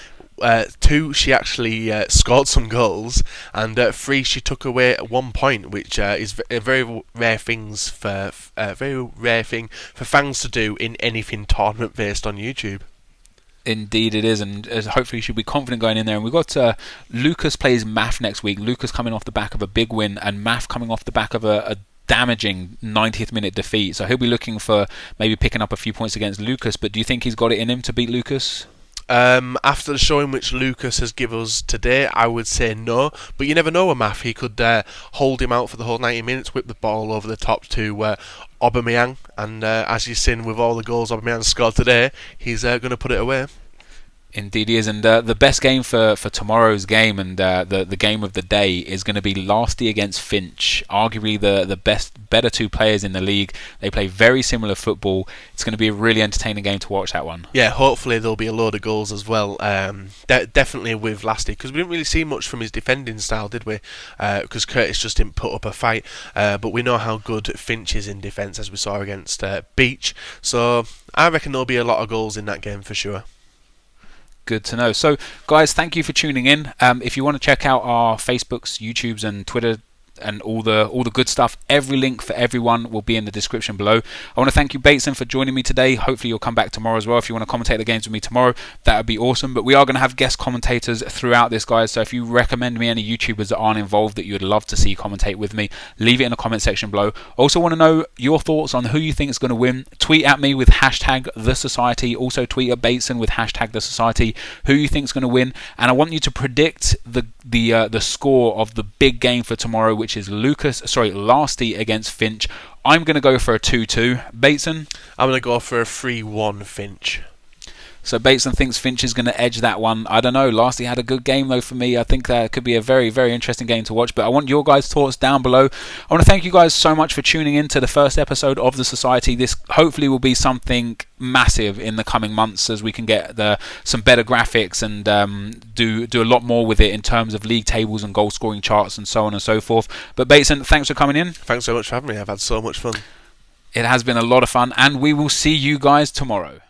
2, she actually scored some goals, and 3, she took away 1 point, which is a very rare thing for fans to do in anything tournament based on YouTube. Indeed it is, and hopefully she'll be confident going in there. And we've got Lucas plays Math next week. Lucas coming off the back of a big win, and Math coming off the back of a damaging 90th minute defeat. So he'll be looking for maybe picking up a few points against Lucas. But do you think he's got it in him to beat Lucas? After the showing which Lucas has given us today, I would say no, but you never know with Math. He could hold him out for the whole 90 minutes, whip the ball over the top to Aubameyang, and as you've seen with all the goals Aubameyang scored today, he's going to put it away. Indeed he is, and the best game for tomorrow's game, and the game of the day, is going to be Lasty against Finch. Arguably the better two players in the league. They play very similar football. It's going to be a really entertaining game to watch, that one. Yeah, hopefully there'll be a load of goals as well. Definitely with Lasty, because we didn't really see much from his defending style, did we? Because Curtis just didn't put up a fight. But we know how good Finch is in defence, as we saw against Beach. So I reckon there'll be a lot of goals in that game for sure. Good to know. So, guys, thank you for tuning in. If you want to check out our Facebooks, YouTubes, and Twitter, and all the good stuff, every link for everyone will be in the description below. I want to thank you, Bateson, for joining me today. Hopefully you'll come back tomorrow as well. If you want to commentate the games with me tomorrow, that would be awesome. But we are going to have guest commentators throughout this, guys, so if you recommend me any YouTubers that aren't involved that you would love to see commentate with me, leave it in the comment section below. Also want to know your thoughts on who you think is going to win. Tweet at me with #TheSociety. Also tweet at Bateson with #TheSociety who you think is going to win, and I want you to predict the score of the big game for tomorrow, which is Lasty against Finch. I'm going to go for a 2-2. Bateson? I'm going to go for a 3-1 Finch. So Bateson thinks Finch is going to edge that one. I don't know. Lasty had a good game, though, for me. I think that could be a very, very interesting game to watch. But I want your guys' thoughts down below. I want to thank you guys so much for tuning in to the first episode of The Society. This hopefully will be something massive in the coming months, as we can get some better graphics and do a lot more with it in terms of league tables and goal scoring charts and so on and so forth. But Bateson, thanks for coming in. Thanks so much for having me. I've had so much fun. It has been a lot of fun, and we will see you guys tomorrow.